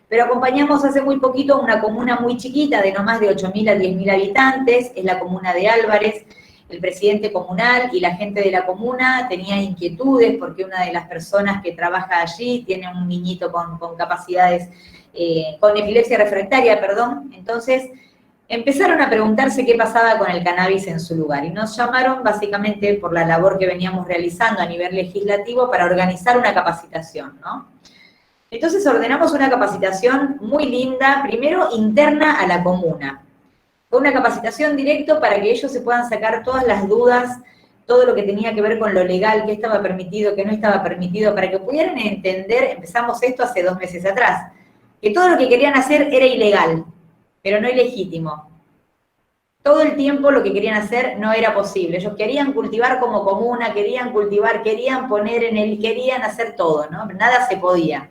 Pero acompañamos hace muy poquito una comuna muy chiquita, de no más de 8.000 a 10.000 habitantes, es la comuna de Álvarez. el presidente comunal y la gente de la comuna tenía inquietudes porque una de las personas que trabaja allí tiene un niñito con capacidades, con epilepsia refractaria, perdón. Entonces empezaron a preguntarse qué pasaba con el cannabis en su lugar y nos llamaron básicamente por la labor que veníamos realizando a nivel legislativo para organizar una capacitación, ¿no? Entonces ordenamos una capacitación muy linda, primero interna a la comuna. Fue una capacitación directa para que ellos se puedan sacar todas las dudas, todo lo que tenía que ver con lo legal, qué estaba permitido, qué no estaba permitido, para que pudieran entender, empezamos esto hace 2 meses atrás, que todo lo que querían hacer era ilegal, pero no ilegítimo. Todo el tiempo lo que querían hacer no era posible. Ellos querían cultivar como comuna, querían cultivar, querían poner querían hacer todo, ¿no? Nada se podía.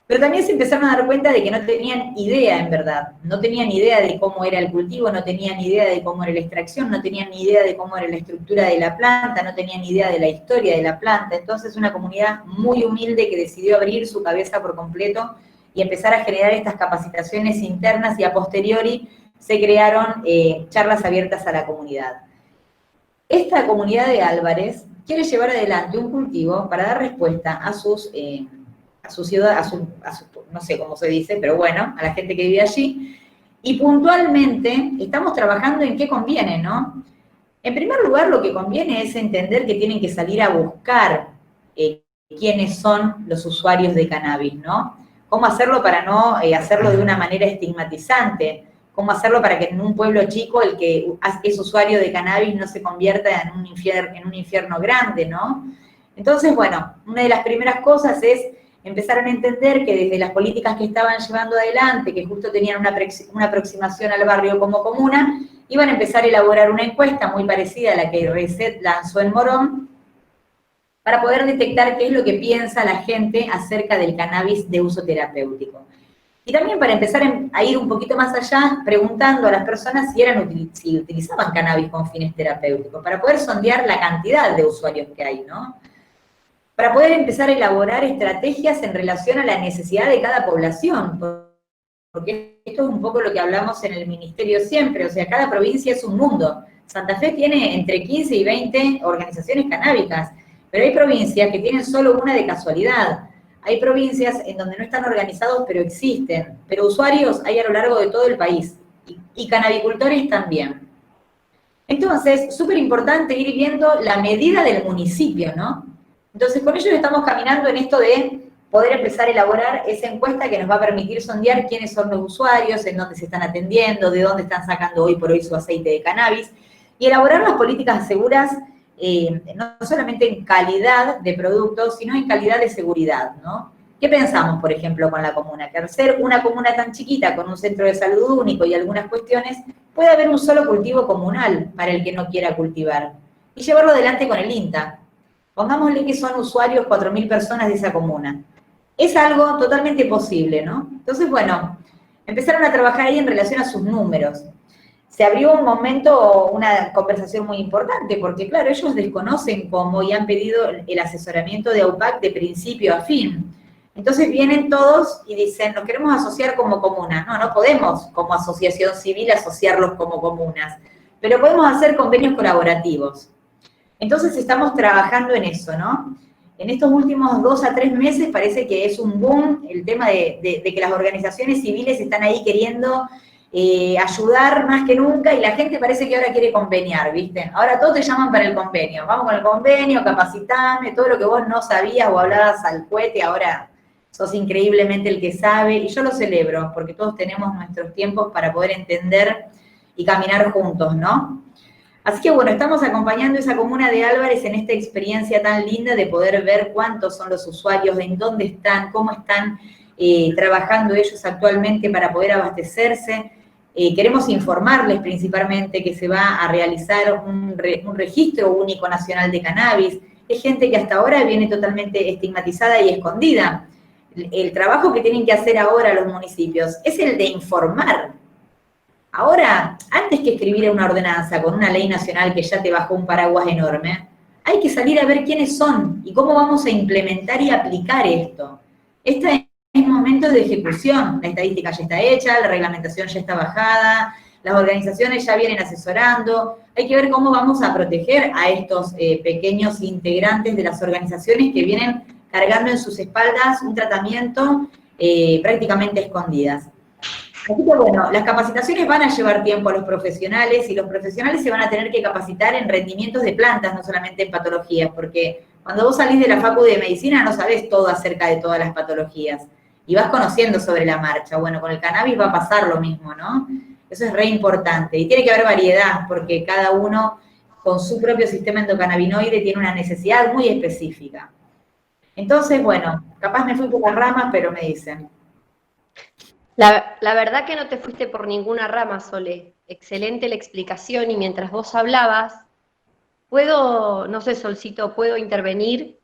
Pero también se empezaron a dar cuenta de que no tenían idea, en verdad. No tenían idea de cómo era el cultivo, no tenían idea de cómo era la extracción, no tenían ni idea de cómo era la estructura de la planta, no tenían idea de la historia de la planta. Entonces, una comunidad muy humilde que decidió abrir su cabeza por completo y empezar a generar estas capacitaciones internas y a posteriori se crearon charlas abiertas a la comunidad. Esta comunidad de Álvarez quiere llevar adelante un cultivo para dar respuesta a su ciudad, no sé cómo se dice, pero bueno, a la gente que vive allí, y puntualmente estamos trabajando en qué conviene, ¿no? En primer lugar, lo que conviene es entender que tienen que salir a buscar quiénes son los usuarios de cannabis, ¿no? Cómo hacerlo para no hacerlo de una manera estigmatizante, cómo hacerlo para que en un pueblo chico el que es usuario de cannabis no se convierta en un infierno grande, ¿no? Entonces, bueno, una de las primeras cosas es empezaron a entender que desde las políticas que estaban llevando adelante, que justo tenían una aproximación al barrio como comuna, iban a empezar a elaborar una encuesta muy parecida a la que Reset lanzó en Morón, para poder detectar qué es lo que piensa la gente acerca del cannabis de uso terapéutico. Y también para empezar a ir un poquito más allá, preguntando a las personas si utilizaban cannabis con fines terapéuticos, para poder sondear la cantidad de usuarios que hay, ¿no? Para poder empezar a elaborar estrategias en relación a la necesidad de cada población, porque esto es un poco lo que hablamos en el ministerio siempre, o sea, cada provincia es un mundo. Santa Fe tiene entre 15 y 20 organizaciones canábicas, pero hay provincias que tienen solo una de casualidad. Hay provincias en donde no están organizados, pero existen. Pero usuarios hay a lo largo de todo el país. Y canabicultores también. Entonces, súper importante ir viendo la medida del municipio, ¿no? Entonces, con ellos estamos caminando en esto de poder empezar a elaborar esa encuesta que nos va a permitir sondear quiénes son los usuarios, en dónde se están atendiendo, de dónde están sacando hoy por hoy su aceite de cannabis, y elaborar las políticas seguras no solamente en calidad de productos, sino en calidad de seguridad, ¿no? ¿Qué pensamos, por ejemplo, con la comuna? Que al ser una comuna tan chiquita, con un centro de salud único y algunas cuestiones, puede haber un solo cultivo comunal para el que no quiera cultivar. Y llevarlo adelante con el INTA. Pongámosle que son usuarios 4.000 personas de esa comuna. Es algo totalmente posible, ¿no? Entonces, bueno, empezaron a trabajar ahí en relación a sus números. Se abrió un momento, una conversación muy importante, porque claro, ellos desconocen cómo y han pedido el asesoramiento de AUPAC de principio a fin. Entonces vienen todos y dicen, nos queremos asociar como comuna. No, no podemos como asociación civil asociarlos como comunas, pero podemos hacer convenios colaborativos. Entonces estamos trabajando en eso, ¿no? En estos últimos 2 a 3 meses parece que es un boom el tema de que las organizaciones civiles están ahí queriendo ayudar más que nunca, y la gente parece que ahora quiere conveniar, ¿viste? Ahora todos te llaman para el convenio, vamos con el convenio, capacitame, todo lo que vos no sabías o hablabas al cohete, ahora sos increíblemente el que sabe, y yo lo celebro, porque todos tenemos nuestros tiempos para poder entender y caminar juntos, ¿no? Así que bueno, estamos acompañando a esa comuna de Álvarez en esta experiencia tan linda de poder ver cuántos son los usuarios, en dónde están, cómo están trabajando ellos actualmente para poder abastecerse. Queremos informarles principalmente que se va a realizar un registro único nacional de cannabis. Es gente que hasta ahora viene totalmente estigmatizada y escondida. El trabajo que tienen que hacer ahora los municipios es el de informar. Ahora, antes que escribir una ordenanza con una ley nacional que ya te bajó un paraguas enorme, hay que salir a ver quiénes son y cómo vamos a implementar y aplicar esto. Este es momento de ejecución, la estadística ya está hecha, la reglamentación ya está bajada, las organizaciones ya vienen asesorando, hay que ver cómo vamos a proteger a estos pequeños integrantes de las organizaciones que vienen cargando en sus espaldas un tratamiento prácticamente escondidas. Así que bueno, las capacitaciones van a llevar tiempo a los profesionales y los profesionales se van a tener que capacitar en rendimientos de plantas, no solamente en patologías, porque cuando vos salís de la facu de medicina no sabés todo acerca de todas las patologías y vas conociendo sobre la marcha. Bueno, con el cannabis va a pasar lo mismo, ¿no? Eso es re importante y tiene que haber variedad porque cada uno con su propio sistema endocannabinoide tiene una necesidad muy específica. Entonces, bueno, capaz me fui por las ramas, pero me dicen. La verdad que no te fuiste por ninguna rama, Sole. Excelente la explicación y mientras vos hablabas, puedo, no sé, Solcito, ¿puedo intervenir?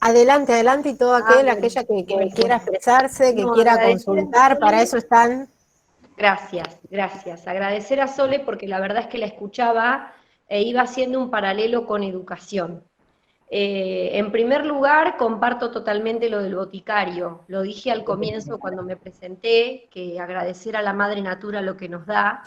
Adelante, adelante y todo aquella que quiera expresarse, que quiera consultar, para eso están. Gracias, gracias. Agradecer a Sole porque la verdad es que la escuchaba e iba haciendo un paralelo con educación. En primer lugar, comparto totalmente lo del boticario. Lo dije al comienzo cuando me presenté, que agradecer a la madre natura lo que nos da,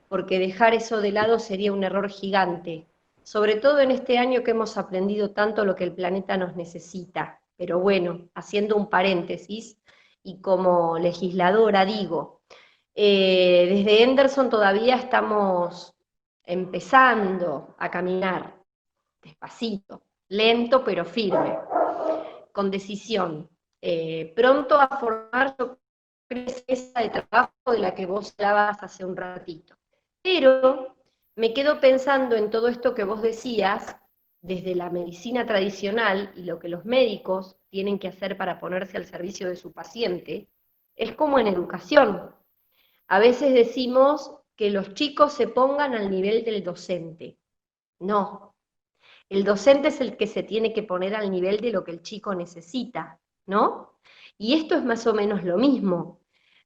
porque dejar eso de lado sería un error gigante. Sobre todo en este año que hemos aprendido tanto lo que el planeta nos necesita. Pero bueno, haciendo un paréntesis, y como legisladora digo, desde Henderson todavía estamos empezando a caminar, despacito, lento pero firme, con decisión. Pronto a formar esa de trabajo de la que vos hablabas hace un ratito. Pero me quedo pensando en todo esto que vos decías, desde la medicina tradicional y lo que los médicos tienen que hacer para ponerse al servicio de su paciente, es como en educación. A veces decimos que los chicos se pongan al nivel del docente. No. El docente es el que se tiene que poner al nivel de lo que el chico necesita, ¿no? Y esto es más o menos lo mismo.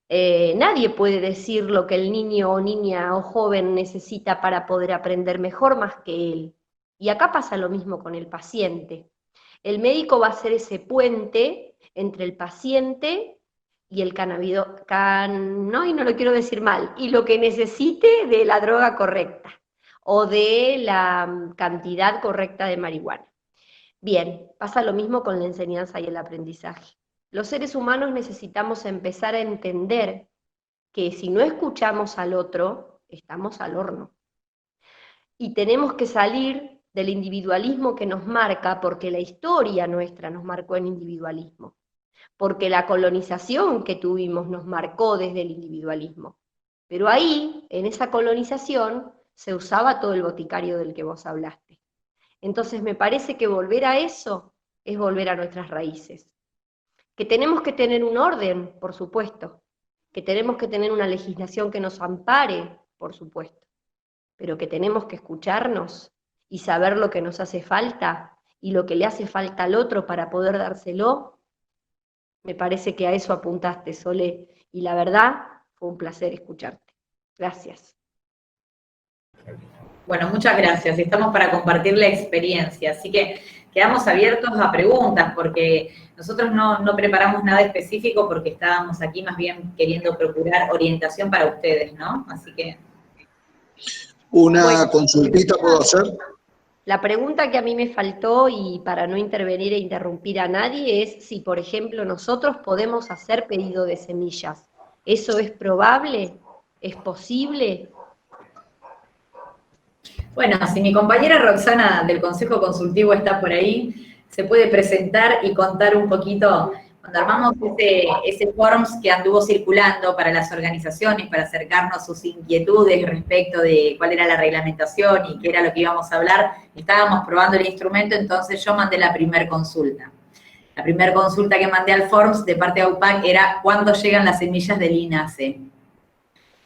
Nadie puede decir lo que el niño o niña o joven necesita para poder aprender mejor más que él. Y acá pasa lo mismo con el paciente. El médico va a ser ese puente entre el paciente y el no lo quiero decir mal, y lo que necesite de la droga correcta o de la cantidad correcta de marihuana. Bien, pasa lo mismo con la enseñanza y el aprendizaje. Los seres humanos necesitamos empezar a entender que si no escuchamos al otro, estamos al horno. Y tenemos que salir del individualismo que nos marca, porque la historia nuestra nos marcó en individualismo, porque la colonización que tuvimos nos marcó desde el individualismo. Pero ahí, en esa colonización, se usaba todo el boticario del que vos hablaste. Entonces me parece que volver a eso es volver a nuestras raíces. Que tenemos que tener un orden, por supuesto. Que tenemos que tener una legislación que nos ampare, por supuesto. Pero que tenemos que escucharnos y saber lo que nos hace falta y lo que le hace falta al otro para poder dárselo. Me parece que a eso apuntaste, Sole. Y la verdad, fue un placer escucharte. Gracias. Bueno, muchas gracias. Estamos para compartir la experiencia, así que quedamos abiertos a preguntas, porque nosotros no preparamos nada específico porque estábamos aquí más bien queriendo procurar orientación para ustedes, ¿no? Así que... ¿Una consultita puedo hacer? La pregunta que a mí me faltó, y para no intervenir e interrumpir a nadie, es si, por ejemplo, nosotros podemos hacer pedido de semillas. ¿Eso es probable? ¿Es posible? Bueno, si mi compañera Roxana del Consejo Consultivo está por ahí, se puede presentar y contar un poquito, cuando armamos ese forms que anduvo circulando para las organizaciones, para acercarnos sus inquietudes respecto de cuál era la reglamentación y qué era lo que íbamos a hablar, estábamos probando el instrumento, entonces yo mandé la primer consulta. La primera consulta que mandé al forms de parte de AUPAC era ¿cuándo llegan las semillas del INASE?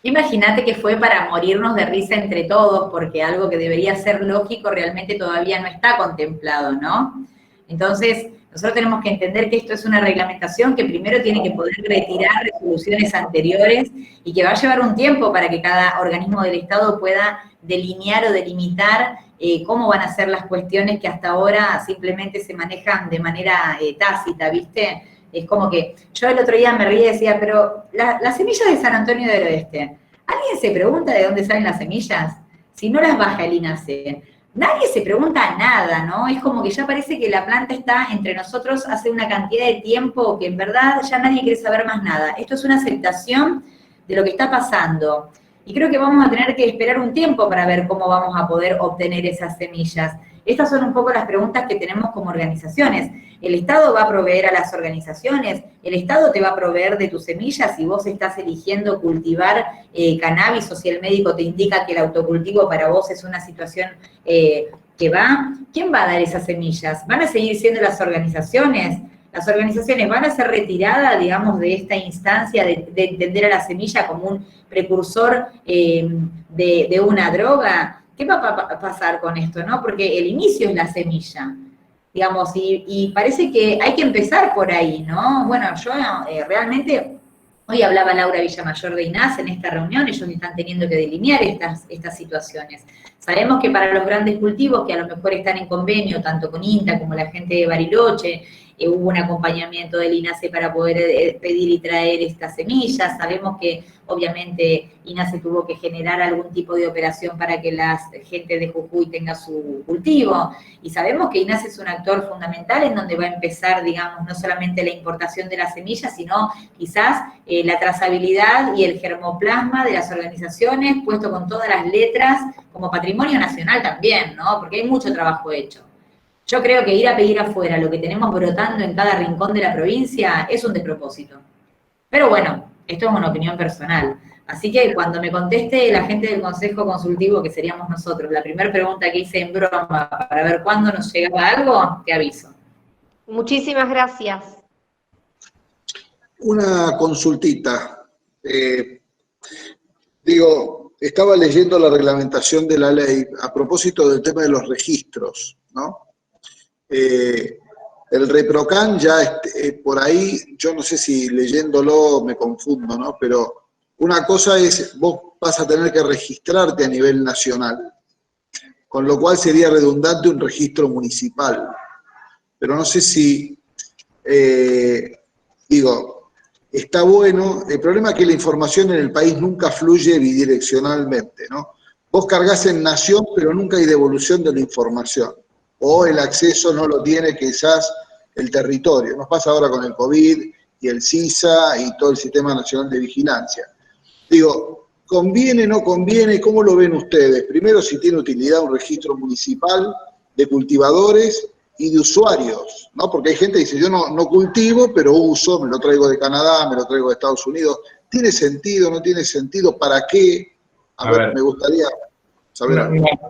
Imagínate que fue para morirnos de risa entre todos, porque algo que debería ser lógico realmente todavía no está contemplado, ¿no? Entonces, nosotros tenemos que entender que esto es una reglamentación que primero tiene que poder retirar resoluciones anteriores y que va a llevar un tiempo para que cada organismo del Estado pueda delinear o delimitar cómo van a ser las cuestiones que hasta ahora simplemente se manejan de manera tácita, ¿viste? Es como que yo el otro día me reía y decía, pero las semillas de San Antonio del Oeste, ¿alguien se pregunta de dónde salen las semillas? Si no las baja el INASE. Nadie se pregunta nada, ¿no? Es como que ya parece que la planta está entre nosotros hace una cantidad de tiempo que en verdad ya nadie quiere saber más nada. Esto es una aceptación de lo que está pasando. Y creo que vamos a tener que esperar un tiempo para ver cómo vamos a poder obtener esas semillas. Estas son un poco las preguntas que tenemos como organizaciones. ¿El Estado va a proveer a las organizaciones? ¿El Estado te va a proveer de tus semillas si vos estás eligiendo cultivar cannabis o si el médico te indica que el autocultivo para vos es una situación que va? ¿Quién va a dar esas semillas? ¿Van a seguir siendo las organizaciones? ¿Las organizaciones van a ser retiradas, digamos, de esta instancia de entender a la semilla como un precursor de una droga? ¿Qué va a pasar con esto, no? Porque el inicio es la semilla, digamos, y parece que hay que empezar por ahí, ¿no? Bueno, yo realmente, hoy hablaba Laura Villamayor de INASE en esta reunión, ellos están teniendo que delinear estas situaciones. Sabemos que para los grandes cultivos, que a lo mejor están en convenio, tanto con INTA como la gente de Bariloche, hubo un acompañamiento del INASE para poder pedir y traer estas semillas. Sabemos que obviamente INASE tuvo que generar algún tipo de operación para que la gente de Jujuy tenga su cultivo. Y sabemos que INASE es un actor fundamental en donde va a empezar, digamos, no solamente la importación de las semillas, sino quizás la trazabilidad y el germoplasma de las organizaciones, puesto con todas las letras, como patrimonio nacional también, ¿no? Porque hay mucho trabajo hecho. Yo creo que ir a pedir afuera lo que tenemos brotando en cada rincón de la provincia es un despropósito. Pero bueno, esto es una opinión personal. Así que cuando me conteste la gente del Consejo Consultivo, que seríamos nosotros, la primera pregunta que hice en broma para ver cuándo nos llegaba algo, te aviso. Muchísimas gracias. Una consultita. Estaba leyendo la reglamentación de la ley a propósito del tema de los registros, ¿no? El ReproCan ya por ahí, yo no sé si leyéndolo me confundo, ¿no? Pero una cosa es, vos vas a tener que registrarte a nivel nacional, con lo cual sería redundante un registro municipal. Pero no sé si, está bueno, el problema es que la información en el país nunca fluye bidireccionalmente, ¿no? Vos cargas en nación, pero nunca hay devolución de la información. O el acceso no lo tiene quizás el territorio. Nos pasa ahora con el COVID y el CISA y todo el Sistema Nacional de Vigilancia. ¿Conviene, no conviene? ¿Cómo lo ven ustedes? Primero, si tiene utilidad un registro municipal de cultivadores y de usuarios, ¿no? Porque hay gente que dice, yo no cultivo, pero uso, me lo traigo de Canadá, me lo traigo de Estados Unidos. ¿Tiene sentido, no tiene sentido? ¿Para qué? A ver, me gustaría...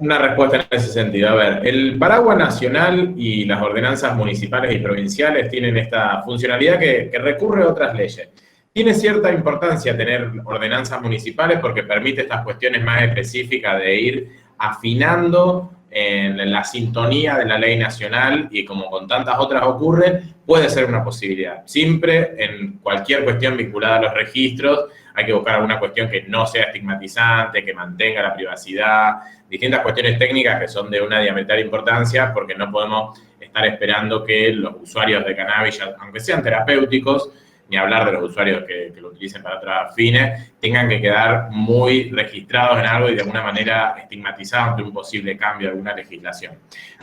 Una respuesta en ese sentido. A ver, el paraguas nacional y las ordenanzas municipales y provinciales tienen esta funcionalidad que recurre a otras leyes. Tiene cierta importancia tener ordenanzas municipales porque permite estas cuestiones más específicas de ir afinando en la sintonía de la ley nacional y como con tantas otras ocurre, puede ser una posibilidad. Siempre en cualquier cuestión vinculada a los registros hay que buscar alguna cuestión que no sea estigmatizante, que mantenga la privacidad, distintas cuestiones técnicas que son de una diametral importancia porque no podemos estar esperando que los usuarios de cannabis, aunque sean terapéuticos, ni hablar de los usuarios que lo utilicen para otros fines, tengan que quedar muy registrados en algo y de alguna manera estigmatizados ante un posible cambio de alguna legislación.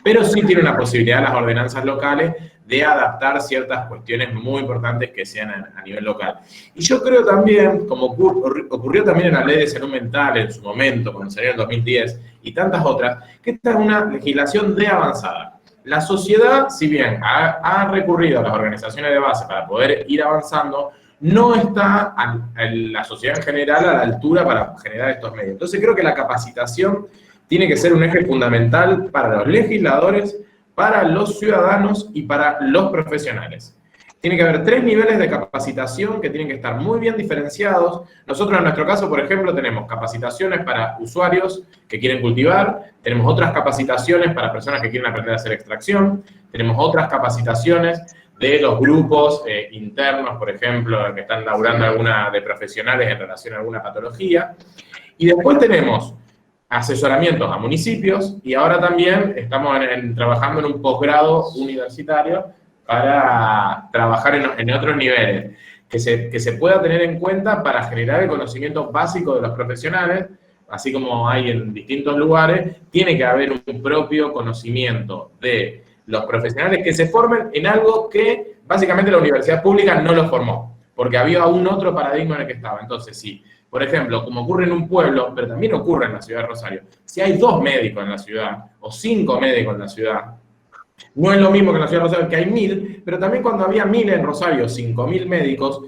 Pero sí tiene una posibilidad las ordenanzas locales de adaptar ciertas cuestiones muy importantes que sean a nivel local. Y yo creo también, como ocurrió también en la Ley de Salud Mental en su momento, cuando salió en el 2010, y tantas otras, que esta es una legislación de avanzada. La sociedad, si bien ha recurrido a las organizaciones de base para poder ir avanzando, no está la sociedad en general a la altura para generar estos medios. Entonces creo que la capacitación tiene que ser un eje fundamental para los legisladores, para los ciudadanos y para los profesionales. Tiene que haber 3 niveles de capacitación que tienen que estar muy bien diferenciados. Nosotros en nuestro caso, por ejemplo, tenemos capacitaciones para usuarios que quieren cultivar, tenemos otras capacitaciones para personas que quieren aprender a hacer extracción, tenemos otras capacitaciones de los grupos internos, por ejemplo, que están laburando alguna de profesionales en relación a alguna patología. Y después tenemos asesoramientos a municipios y ahora también estamos trabajando en un posgrado universitario para trabajar en otros niveles, que se pueda tener en cuenta para generar el conocimiento básico de los profesionales, así como hay en distintos lugares, tiene que haber un propio conocimiento de los profesionales que se formen en algo que básicamente la universidad pública no lo formó, porque había un otro paradigma en el que estaba. Entonces, sí, por ejemplo, como ocurre en un pueblo, pero también ocurre en la ciudad de Rosario, si hay 2 médicos en la ciudad o 5 médicos en la ciudad, no es lo mismo que en la ciudad de Rosario, que hay 1000, pero también cuando había 1000 en Rosario, 5000 médicos,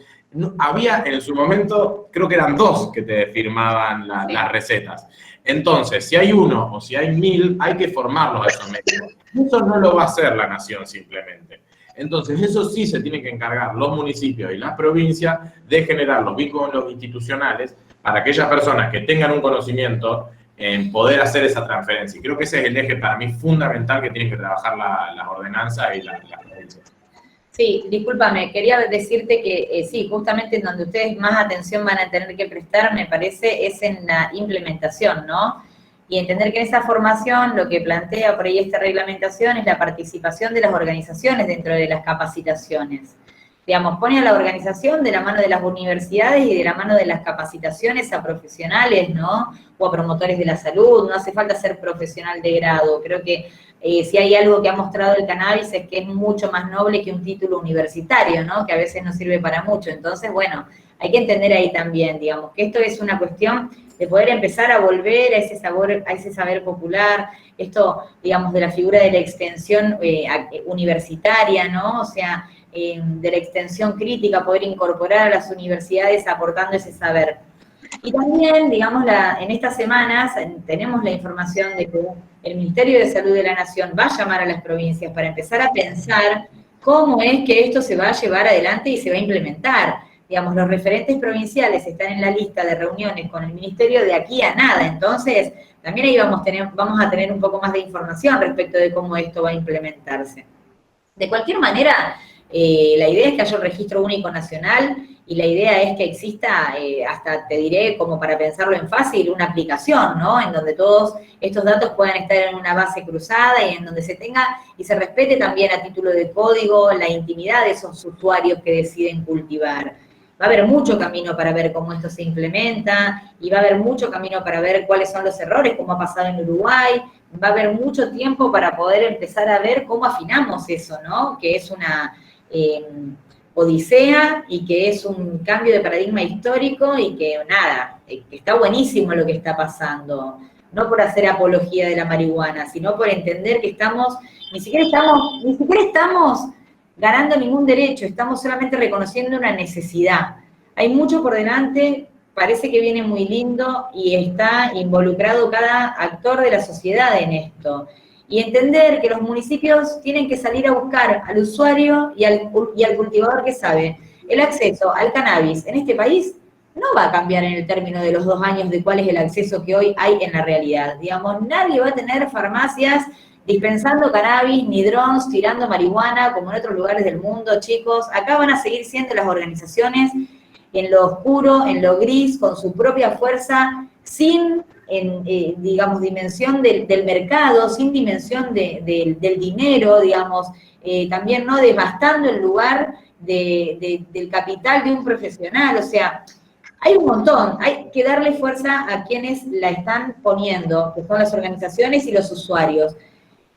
había en su momento, creo que eran 2 que te firmaban las recetas. Entonces, si hay 1 o si hay 1000, hay que formarlos a esos médicos. Eso no lo va a hacer la nación simplemente. Entonces, eso sí se tienen que encargar los municipios y las provincias de generar los vínculos institucionales para aquellas personas que tengan un conocimiento en poder hacer esa transferencia. Y creo que ese es el eje para mí fundamental que tienen que trabajar las ordenanzas y las provincias. Sí, discúlpame, quería decirte que sí, justamente en donde ustedes más atención van a tener que prestar, me parece, es en la implementación, ¿no? Y entender que en esa formación lo que plantea por ahí esta reglamentación es la participación de las organizaciones dentro de las capacitaciones. Digamos, pone a la organización de la mano de las universidades y de la mano de las capacitaciones a profesionales, ¿no? O a promotores de la salud, no hace falta ser profesional de grado. Creo que si hay algo que ha mostrado el cannabis es que es mucho más noble que un título universitario, ¿no? Que a veces no sirve para mucho. Entonces, bueno, hay que entender ahí también, digamos, que esto es una cuestión de poder empezar a volver a ese saber popular, esto, digamos, de la figura de la extensión universitaria, ¿no? O sea, de la extensión crítica, poder incorporar a las universidades aportando ese saber. Y también, digamos, en estas semanas tenemos la información de que el Ministerio de Salud de la Nación va a llamar a las provincias para empezar a pensar cómo es que esto se va a llevar adelante y se va a implementar. Digamos, los referentes provinciales están en la lista de reuniones con el Ministerio de aquí a nada, entonces también ahí vamos a tener un poco más de información respecto de cómo esto va a implementarse. De cualquier manera, la idea es que haya un registro único nacional y la idea es que exista, hasta te diré, como para pensarlo en fácil, una aplicación, ¿no? En donde todos estos datos puedan estar en una base cruzada y en donde se tenga y se respete también a título de código la intimidad de esos usuarios que deciden cultivar. Va a haber mucho camino para ver cómo esto se implementa y va a haber mucho camino para ver cuáles son los errores, como ha pasado en Uruguay. Va a haber mucho tiempo para poder empezar a ver cómo afinamos eso, ¿no? Que es una odisea y que es un cambio de paradigma histórico y que nada, que está buenísimo lo que está pasando. No por hacer apología de la marihuana, sino por entender que ni siquiera estamos ganando ningún derecho, estamos solamente reconociendo una necesidad. Hay mucho por delante, parece que viene muy lindo y está involucrado cada actor de la sociedad en esto. Y entender que los municipios tienen que salir a buscar al usuario y al cultivador que sabe. El acceso al cannabis en este país no va a cambiar en el término de los 2 años de cuál es el acceso que hoy hay en la realidad. Digamos, nadie va a tener farmacias dispensando cannabis, ni drones tirando marihuana, como en otros lugares del mundo, chicos. Acá van a seguir siendo las organizaciones en lo oscuro, en lo gris, con su propia fuerza, sin, digamos, dimensión del mercado, sin dimensión del dinero, digamos, también no devastando el lugar del capital de un profesional. O sea, hay un montón, hay que darle fuerza a quienes la están poniendo, que son las organizaciones y los usuarios.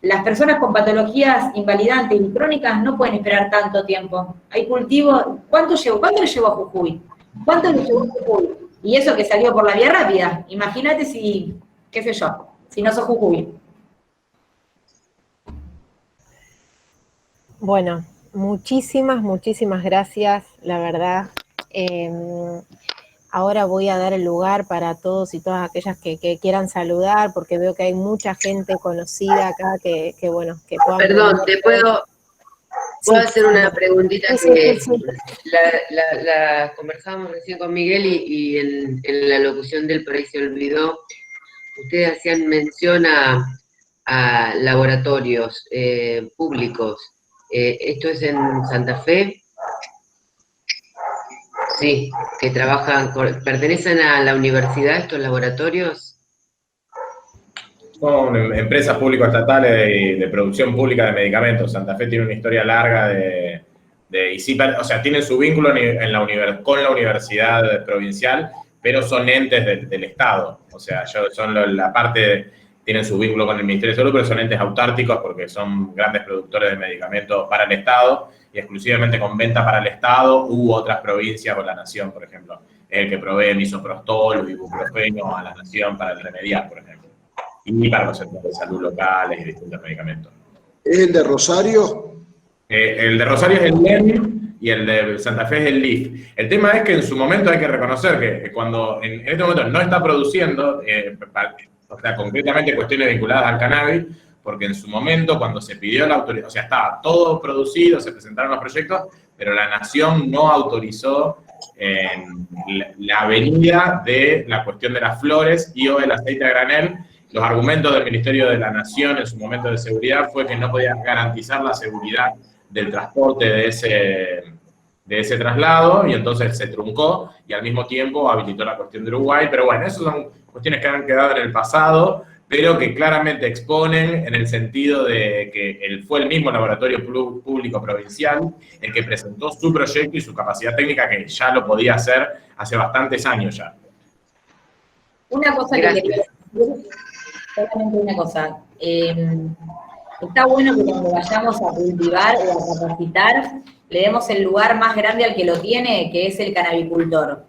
Las personas con patologías invalidantes y crónicas no pueden esperar tanto tiempo. Hay cultivo. ¿Cuánto le llevó a Jujuy? ¿Cuánto le llevó a Jujuy? Y eso que salió por la vía rápida. Imagínate si, qué sé yo, si no sos Jujuy. Bueno, muchísimas gracias, la verdad. Ahora voy a dar el lugar para todos y todas aquellas que quieran saludar, porque veo que hay mucha gente conocida acá que bueno, que puedan... Perdón, ¿puedo hacer una preguntita? Sí. La conversábamos recién con Miguel y en la locución del por ahí se olvidó. Ustedes hacían mención a laboratorios públicos. ¿Esto es en Santa Fe? Sí, que trabajan, ¿pertenecen a la universidad estos laboratorios? Son empresas público-estatales de producción pública de medicamentos. Santa Fe tiene una historia larga o sea, tienen su vínculo con la universidad provincial, pero son entes del Estado. O sea, son la parte, tienen su vínculo con el Ministerio de Salud, pero son entes autárticos porque son grandes productores de medicamentos para el Estado y exclusivamente con venta para el Estado u otras provincias o la Nación, por ejemplo. Es el que provee misoprostol o ibuprofeno a la Nación para el Remediar, por ejemplo. Y para los centros de salud locales y distintos medicamentos. ¿Es el de Rosario? El de Rosario es el LEM y el de Santa Fe es el LIF. El tema es que en su momento hay que reconocer que cuando en este momento no está produciendo, o sea, concretamente cuestiones vinculadas al cannabis, porque en su momento cuando se pidió la autorización, o sea, estaba todo producido, se presentaron los proyectos, pero la Nación no autorizó la venida de la cuestión de las flores y o el aceite a granel. Los argumentos del Ministerio de la Nación en su momento de seguridad fue que no podían garantizar la seguridad del transporte de ese traslado, y entonces se truncó, y al mismo tiempo habilitó la cuestión de Uruguay. Pero bueno, esas son cuestiones que han quedado en el pasado, pero que claramente exponen en el sentido de que fue el mismo laboratorio público provincial el que presentó su proyecto y su capacidad técnica, que ya lo podía hacer hace bastantes años ya. Una cosa solamente una cosa. Está bueno que cuando vayamos a cultivar o a capacitar, le demos el lugar más grande al que lo tiene, que es el canabicultor.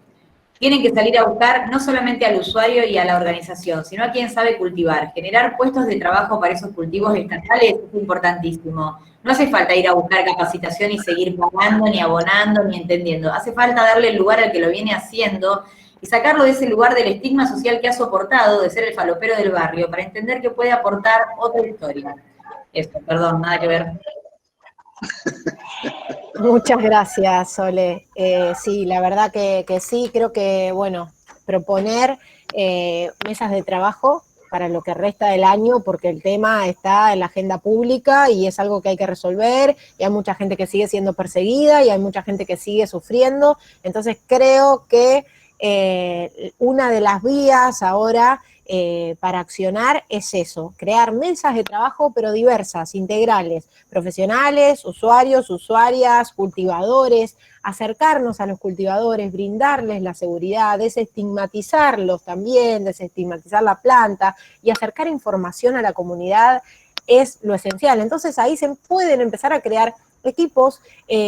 Tienen que salir a buscar no solamente al usuario y a la organización, sino a quien sabe cultivar. Generar puestos de trabajo para esos cultivos estatales es importantísimo. No hace falta ir a buscar capacitación y seguir pagando, ni abonando, ni entendiendo. Hace falta darle el lugar al que lo viene haciendo y sacarlo de ese lugar del estigma social que ha soportado de ser el falopero del barrio, para entender que puede aportar otra historia. Eso, perdón, nada que ver. Muchas gracias, Sole. Sí, la verdad que sí, creo que, bueno, proponer mesas de trabajo para lo que resta del año, porque el tema está en la agenda pública y es algo que hay que resolver, y hay mucha gente que sigue siendo perseguida y hay mucha gente que sigue sufriendo. Entonces creo que una de las vías ahora para accionar es eso, crear mesas de trabajo pero diversas, integrales, profesionales, usuarios, usuarias, cultivadores, acercarnos a los cultivadores, brindarles la seguridad, desestigmatizarlos también, desestigmatizar la planta y acercar información a la comunidad es lo esencial. Entonces ahí se pueden empezar a crear equipos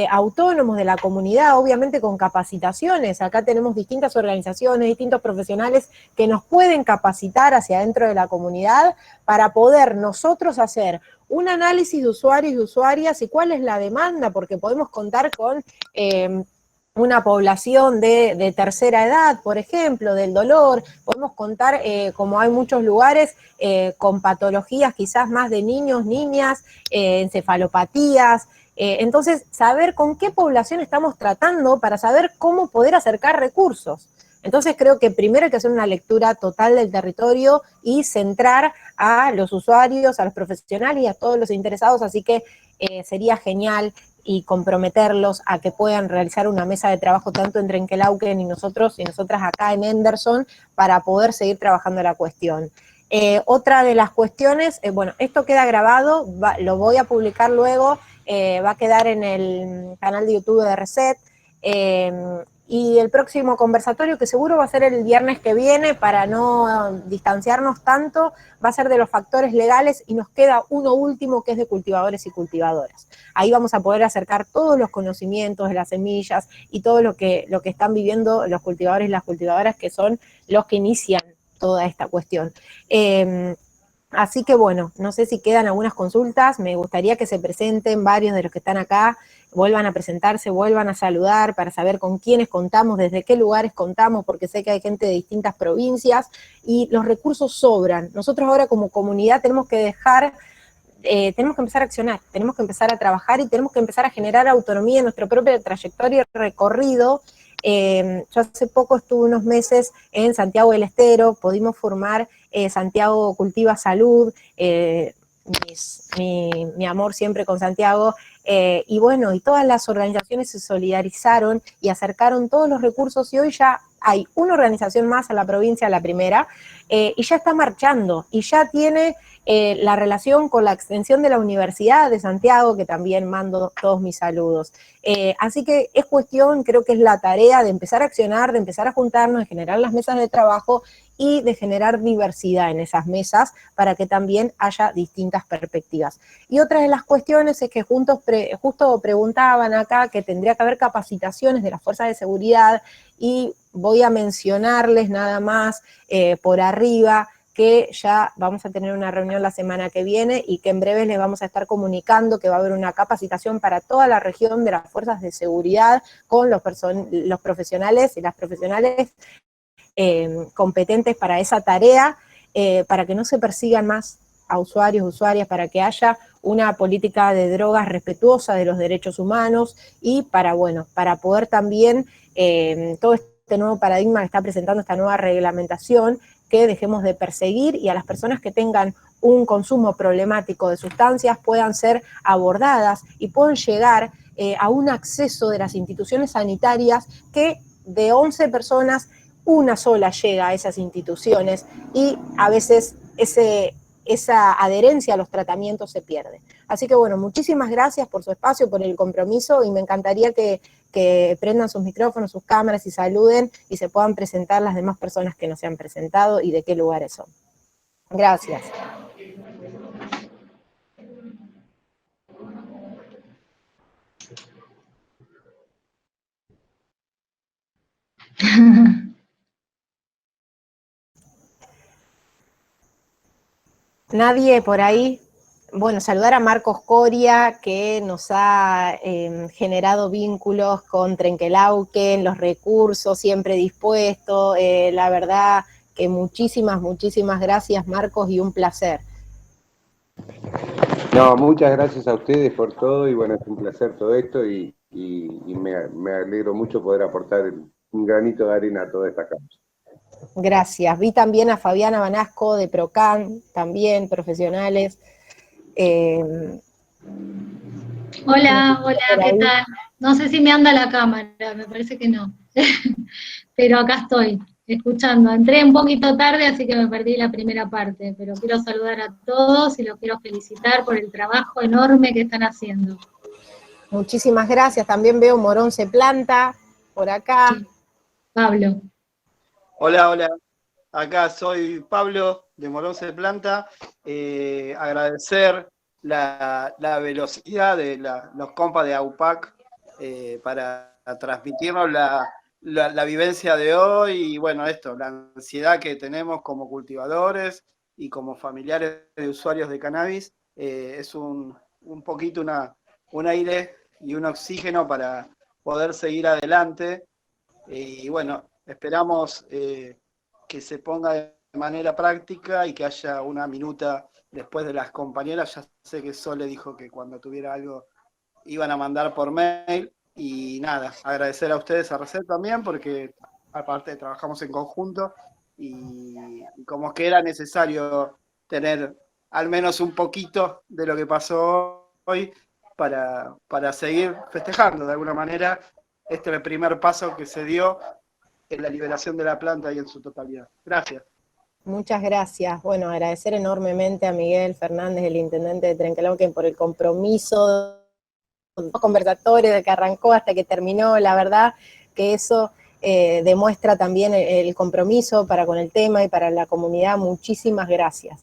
autónomos de la comunidad, obviamente con capacitaciones. Acá tenemos distintas organizaciones, distintos profesionales que nos pueden capacitar hacia adentro de la comunidad para poder nosotros hacer un análisis de usuarios y usuarias y cuál es la demanda, porque podemos contar con una población de tercera edad, por ejemplo, del dolor, podemos contar, como hay muchos lugares, con patologías quizás más de niños, niñas, encefalopatías. Entonces, saber con qué población estamos tratando para saber cómo poder acercar recursos. Entonces, creo que primero hay que hacer una lectura total del territorio y centrar a los usuarios, a los profesionales y a todos los interesados, así que sería genial y comprometerlos a que puedan realizar una mesa de trabajo tanto en Trenquelauquen y nosotros y nosotras acá en Henderson para poder seguir trabajando la cuestión. Otra de las cuestiones, bueno, esto queda grabado, lo voy a publicar luego, va a quedar en el canal de YouTube de Reset, y el próximo conversatorio, que seguro va a ser el viernes que viene para no distanciarnos tanto, va a ser de los factores legales y nos queda uno último que es de cultivadores y cultivadoras. Ahí vamos a poder acercar todos los conocimientos de las semillas y todo lo que están viviendo los cultivadores y las cultivadoras, que son los que inician toda esta cuestión. Así que bueno, no sé si quedan algunas consultas, me gustaría que se presenten varios de los que están acá, vuelvan a presentarse, vuelvan a saludar para saber con quiénes contamos, desde qué lugares contamos, porque sé que hay gente de distintas provincias y los recursos sobran. Nosotros ahora como comunidad tenemos que empezar a accionar, tenemos que empezar a trabajar y tenemos que empezar a generar autonomía en nuestra propia trayectoria y recorrido. Yo hace poco estuve unos meses en Santiago del Estero, pudimos formar Santiago Cultiva Salud, mi amor siempre con Santiago, y bueno, y todas las organizaciones se solidarizaron y acercaron todos los recursos y hoy ya hay una organización más en la provincia, la primera, y ya está marchando, y ya tiene la relación con la extensión de la Universidad de Santiago, que también mando todos mis saludos. Así que es cuestión, creo que es la tarea de empezar a accionar, de empezar a juntarnos, de generar las mesas de trabajo y de generar diversidad en esas mesas para que también haya distintas perspectivas. Y otra de las cuestiones es que justo preguntaban acá que tendría que haber capacitaciones de las fuerzas de seguridad, y voy a mencionarles nada más por arriba que ya vamos a tener una reunión la semana que viene y que en breve les vamos a estar comunicando que va a haber una capacitación para toda la región de las fuerzas de seguridad con los profesionales y las profesionales competentes para esa tarea, para que no se persigan más a usuarios, usuarias, para que haya una política de drogas respetuosa de los derechos humanos y para poder también todo este nuevo paradigma que está presentando esta nueva reglamentación, que dejemos de perseguir y a las personas que tengan un consumo problemático de sustancias puedan ser abordadas y puedan llegar a un acceso de las instituciones sanitarias, que de 11 personas, una sola llega a esas instituciones y a veces esa adherencia a los tratamientos se pierde. Así que bueno, muchísimas gracias por su espacio, por el compromiso, y me encantaría que prendan sus micrófonos, sus cámaras y saluden y se puedan presentar las demás personas que no se han presentado y de qué lugares son. Gracias. ¿Nadie por ahí? Bueno, saludar a Marcos Coria, que nos ha generado vínculos con Trenquelauquen, los recursos, siempre dispuesto. La verdad que muchísimas gracias, Marcos, y un placer. No, muchas gracias a ustedes por todo, y bueno, es un placer todo esto, y me alegro mucho poder aportar un granito de arena a toda esta causa. Gracias. Vi también a Fabiana Banasco de Procan, también profesionales. Hola, ¿qué tal? No sé si me anda la cámara, me parece que no. Pero acá estoy, escuchando. Entré un poquito tarde, así que me perdí la primera parte, pero quiero saludar a todos y los quiero felicitar por el trabajo enorme que están haciendo. Muchísimas gracias. También veo Morón se planta por acá. Sí. Pablo. Hola. Acá soy Pablo de Morón se planta. Agradecer la velocidad de los compas de AUPAC para transmitirnos la vivencia de hoy y bueno, la ansiedad que tenemos como cultivadores y como familiares de usuarios de cannabis. Es un poquito un aire y un oxígeno para poder seguir adelante. Y bueno, esperamos que se ponga de manera práctica y que haya una minuta después de las compañeras. Ya sé que Sole dijo que cuando tuviera algo iban a mandar por mail. Y nada, agradecer a ustedes, a Reset también, porque aparte trabajamos en conjunto y como que era necesario tener al menos un poquito de lo que pasó hoy para seguir festejando de alguna manera el primer paso que se dio en la liberación de la planta y en su totalidad. Gracias. Muchas gracias. Bueno, agradecer enormemente a Miguel Fernández, el intendente de Trenquelauquen, por el compromiso conversatorio de que arrancó hasta que terminó. La verdad que eso demuestra también el compromiso para con el tema y para la comunidad. Muchísimas gracias.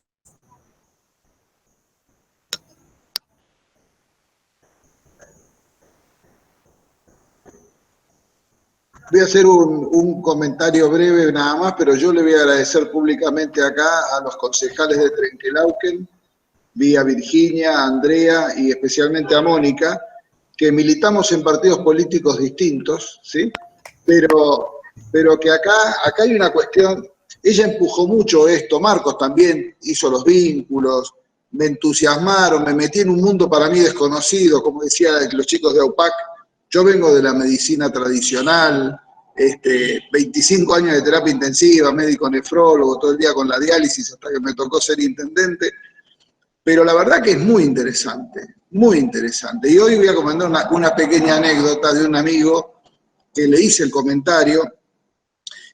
Voy a hacer un comentario breve nada más, pero yo le voy a agradecer públicamente acá a los concejales de Trenquelauquen, a Virginia, a Andrea y especialmente a Mónica, que militamos en partidos políticos distintos, ¿sí? Pero que acá hay una cuestión. Ella empujó mucho esto, Marcos también hizo los vínculos, me entusiasmaron, me metí en un mundo para mí desconocido, como decían los chicos de AUPAC. Yo vengo de la medicina tradicional, 25 años de terapia intensiva, médico nefrólogo, todo el día con la diálisis hasta que me tocó ser intendente. Pero la verdad que es muy interesante, muy interesante. Y hoy voy a comentar una pequeña anécdota de un amigo que le hice el comentario,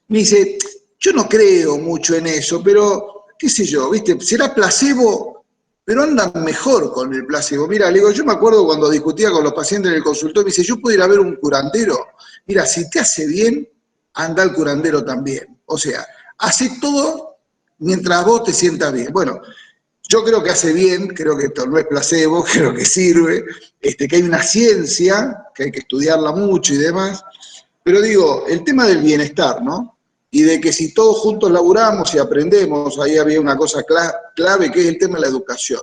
me dice, yo no creo mucho en eso, pero qué sé yo, ¿viste? Será placebo, pero andan mejor con el placebo. Mira, le digo, yo me acuerdo cuando discutía con los pacientes en el consultorio, me dice, yo puedo ir a ver un curandero. Mira, si te hace bien, anda al curandero también. O sea, hace todo mientras vos te sientas bien. Bueno, yo creo que hace bien, creo que esto no es placebo, creo que sirve, que hay una ciencia, que hay que estudiarla mucho y demás, pero digo, el tema del bienestar, ¿no? Y de que si todos juntos laburamos y aprendemos, ahí había una cosa clave que es el tema de la educación.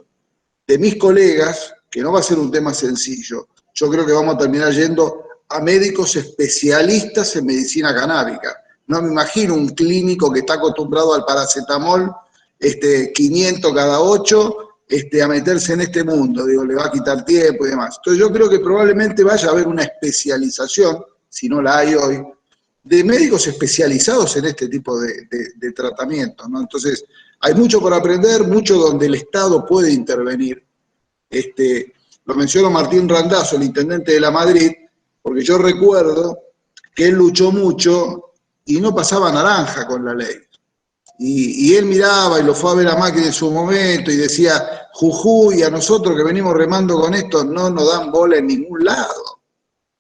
De mis colegas, que no va a ser un tema sencillo, yo creo que vamos a terminar yendo a médicos especialistas en medicina canábica. No me imagino un clínico que está acostumbrado al paracetamol, 500 cada 8, a meterse en este mundo, digo, le va a quitar tiempo y demás. Entonces yo creo que probablemente vaya a haber una especialización, si no la hay hoy, de médicos especializados en este tipo de tratamientos, ¿no? Entonces, hay mucho por aprender, mucho donde el Estado puede intervenir. Lo menciono Martín Randazzo, el intendente de La Madrid, porque yo recuerdo que él luchó mucho y no pasaba naranja con la ley. Y él miraba y lo fue a ver a Macri en su momento y decía, Jujuy, a nosotros que venimos remando con esto no nos dan bola en ningún lado.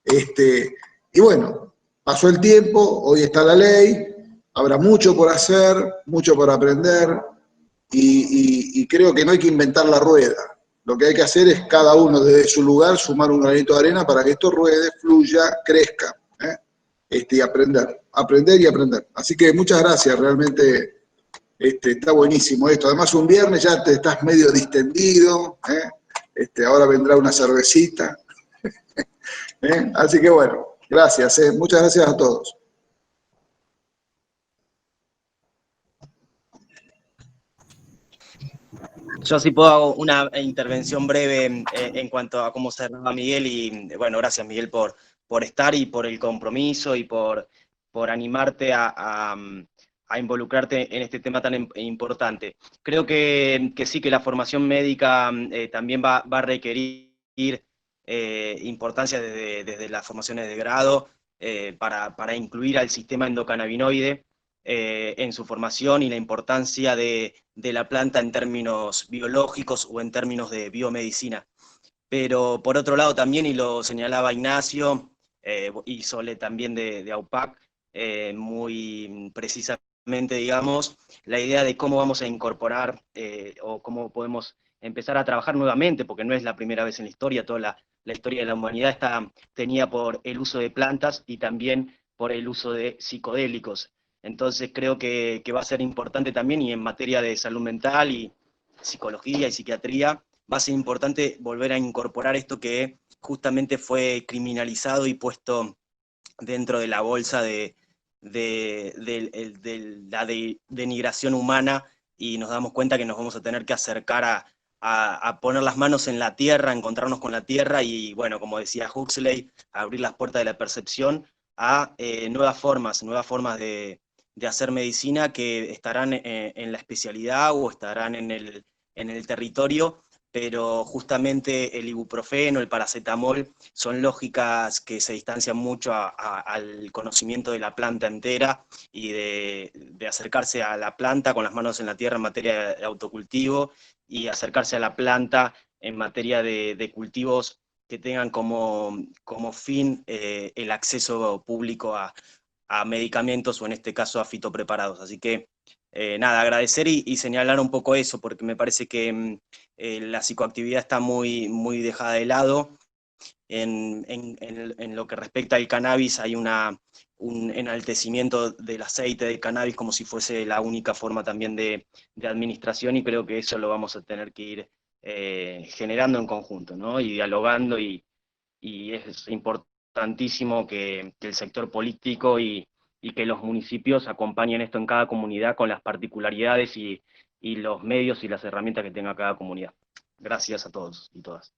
Y bueno, pasó el tiempo, hoy está la ley, habrá mucho por hacer, mucho por aprender y creo que no hay que inventar la rueda. Lo que hay que hacer es cada uno desde su lugar sumar un granito de arena para que esto ruede, fluya, crezca, y aprender y aprender. Así que muchas gracias, realmente está buenísimo esto. Además un viernes ya te estás medio distendido, ahora vendrá una cervecita. Así que bueno, gracias, muchas gracias a todos. Yo sí puedo hago una intervención breve en cuanto a cómo cerraba Miguel y bueno, gracias Miguel por estar y por el compromiso y por animarte a involucrarte en este tema tan importante. Creo que sí, que la formación médica también va a requerir importancia desde las formaciones de grado para incluir al sistema endocannabinoide en su formación y la importancia de la planta en términos biológicos o en términos de biomedicina. Pero por otro lado también, y lo señalaba Ignacio y Sole también de AUPAC, muy precisamente, digamos, la idea de cómo vamos a incorporar o cómo podemos empezar a trabajar nuevamente, porque no es la primera vez en la historia, toda la historia de la humanidad está tenida por el uso de plantas y también por el uso de psicodélicos. Entonces creo que va a ser importante también, y en materia de salud mental y psicología y psiquiatría, va a ser importante volver a incorporar esto que justamente fue criminalizado y puesto dentro de la bolsa de la denigración humana, y nos damos cuenta que nos vamos a tener que acercar a poner las manos en la tierra, a encontrarnos con la tierra y, bueno, como decía Huxley, a abrir las puertas de la percepción a nuevas formas de hacer medicina que estarán en la especialidad o estarán en el territorio, pero justamente el ibuprofeno, el paracetamol, son lógicas que se distancian mucho al conocimiento de la planta entera y de acercarse a la planta con las manos en la tierra en materia de autocultivo y acercarse a la planta en materia de cultivos que tengan como fin el acceso público a medicamentos o en este caso a fitopreparados. Así que nada, agradecer y señalar un poco eso, porque me parece que la psicoactividad está muy, muy dejada de lado. En lo que respecta al cannabis hay un enaltecimiento del aceite de cannabis como si fuese la única forma también de administración, y creo que eso lo vamos a tener que ir generando en conjunto, ¿no? Y dialogando, y es importantísimo que el sector político y que los municipios acompañen esto en cada comunidad con las particularidades y los medios y las herramientas que tenga cada comunidad. Gracias a todos y todas.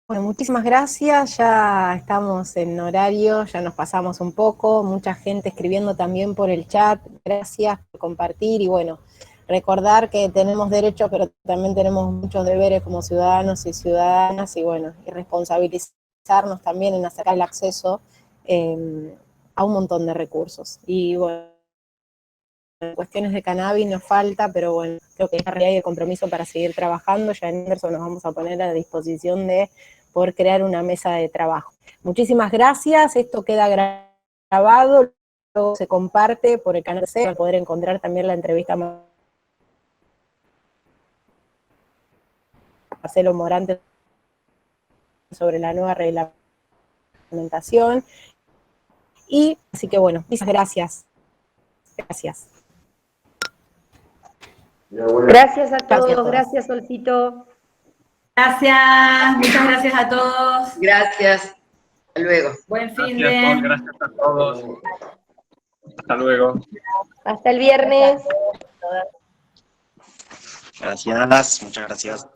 Bueno, muchísimas gracias, ya estamos en horario, ya nos pasamos un poco, mucha gente escribiendo también por el chat, gracias por compartir y bueno, recordar que tenemos derechos, pero también tenemos muchos deberes como ciudadanos y ciudadanas y bueno, y responsabilizarnos también en acercar el acceso a un montón de recursos. Y bueno, cuestiones de cannabis nos falta, pero bueno, creo que hay el compromiso para seguir trabajando. Ya en Anderson nos vamos a poner a disposición de poder crear una mesa de trabajo. Muchísimas gracias, esto queda grabado, luego se comparte por el canal C, para poder encontrar también la entrevista Marcelo Morante sobre la nueva reglamentación. Y así que bueno, muchas gracias. Gracias. Gracias a todos, gracias Solcito. Gracias, muchas gracias a todos. Gracias. Hasta luego. Buen fin Gracias, Sol, de... gracias a todos. Hasta luego. Hasta el viernes. Gracias, muchas gracias.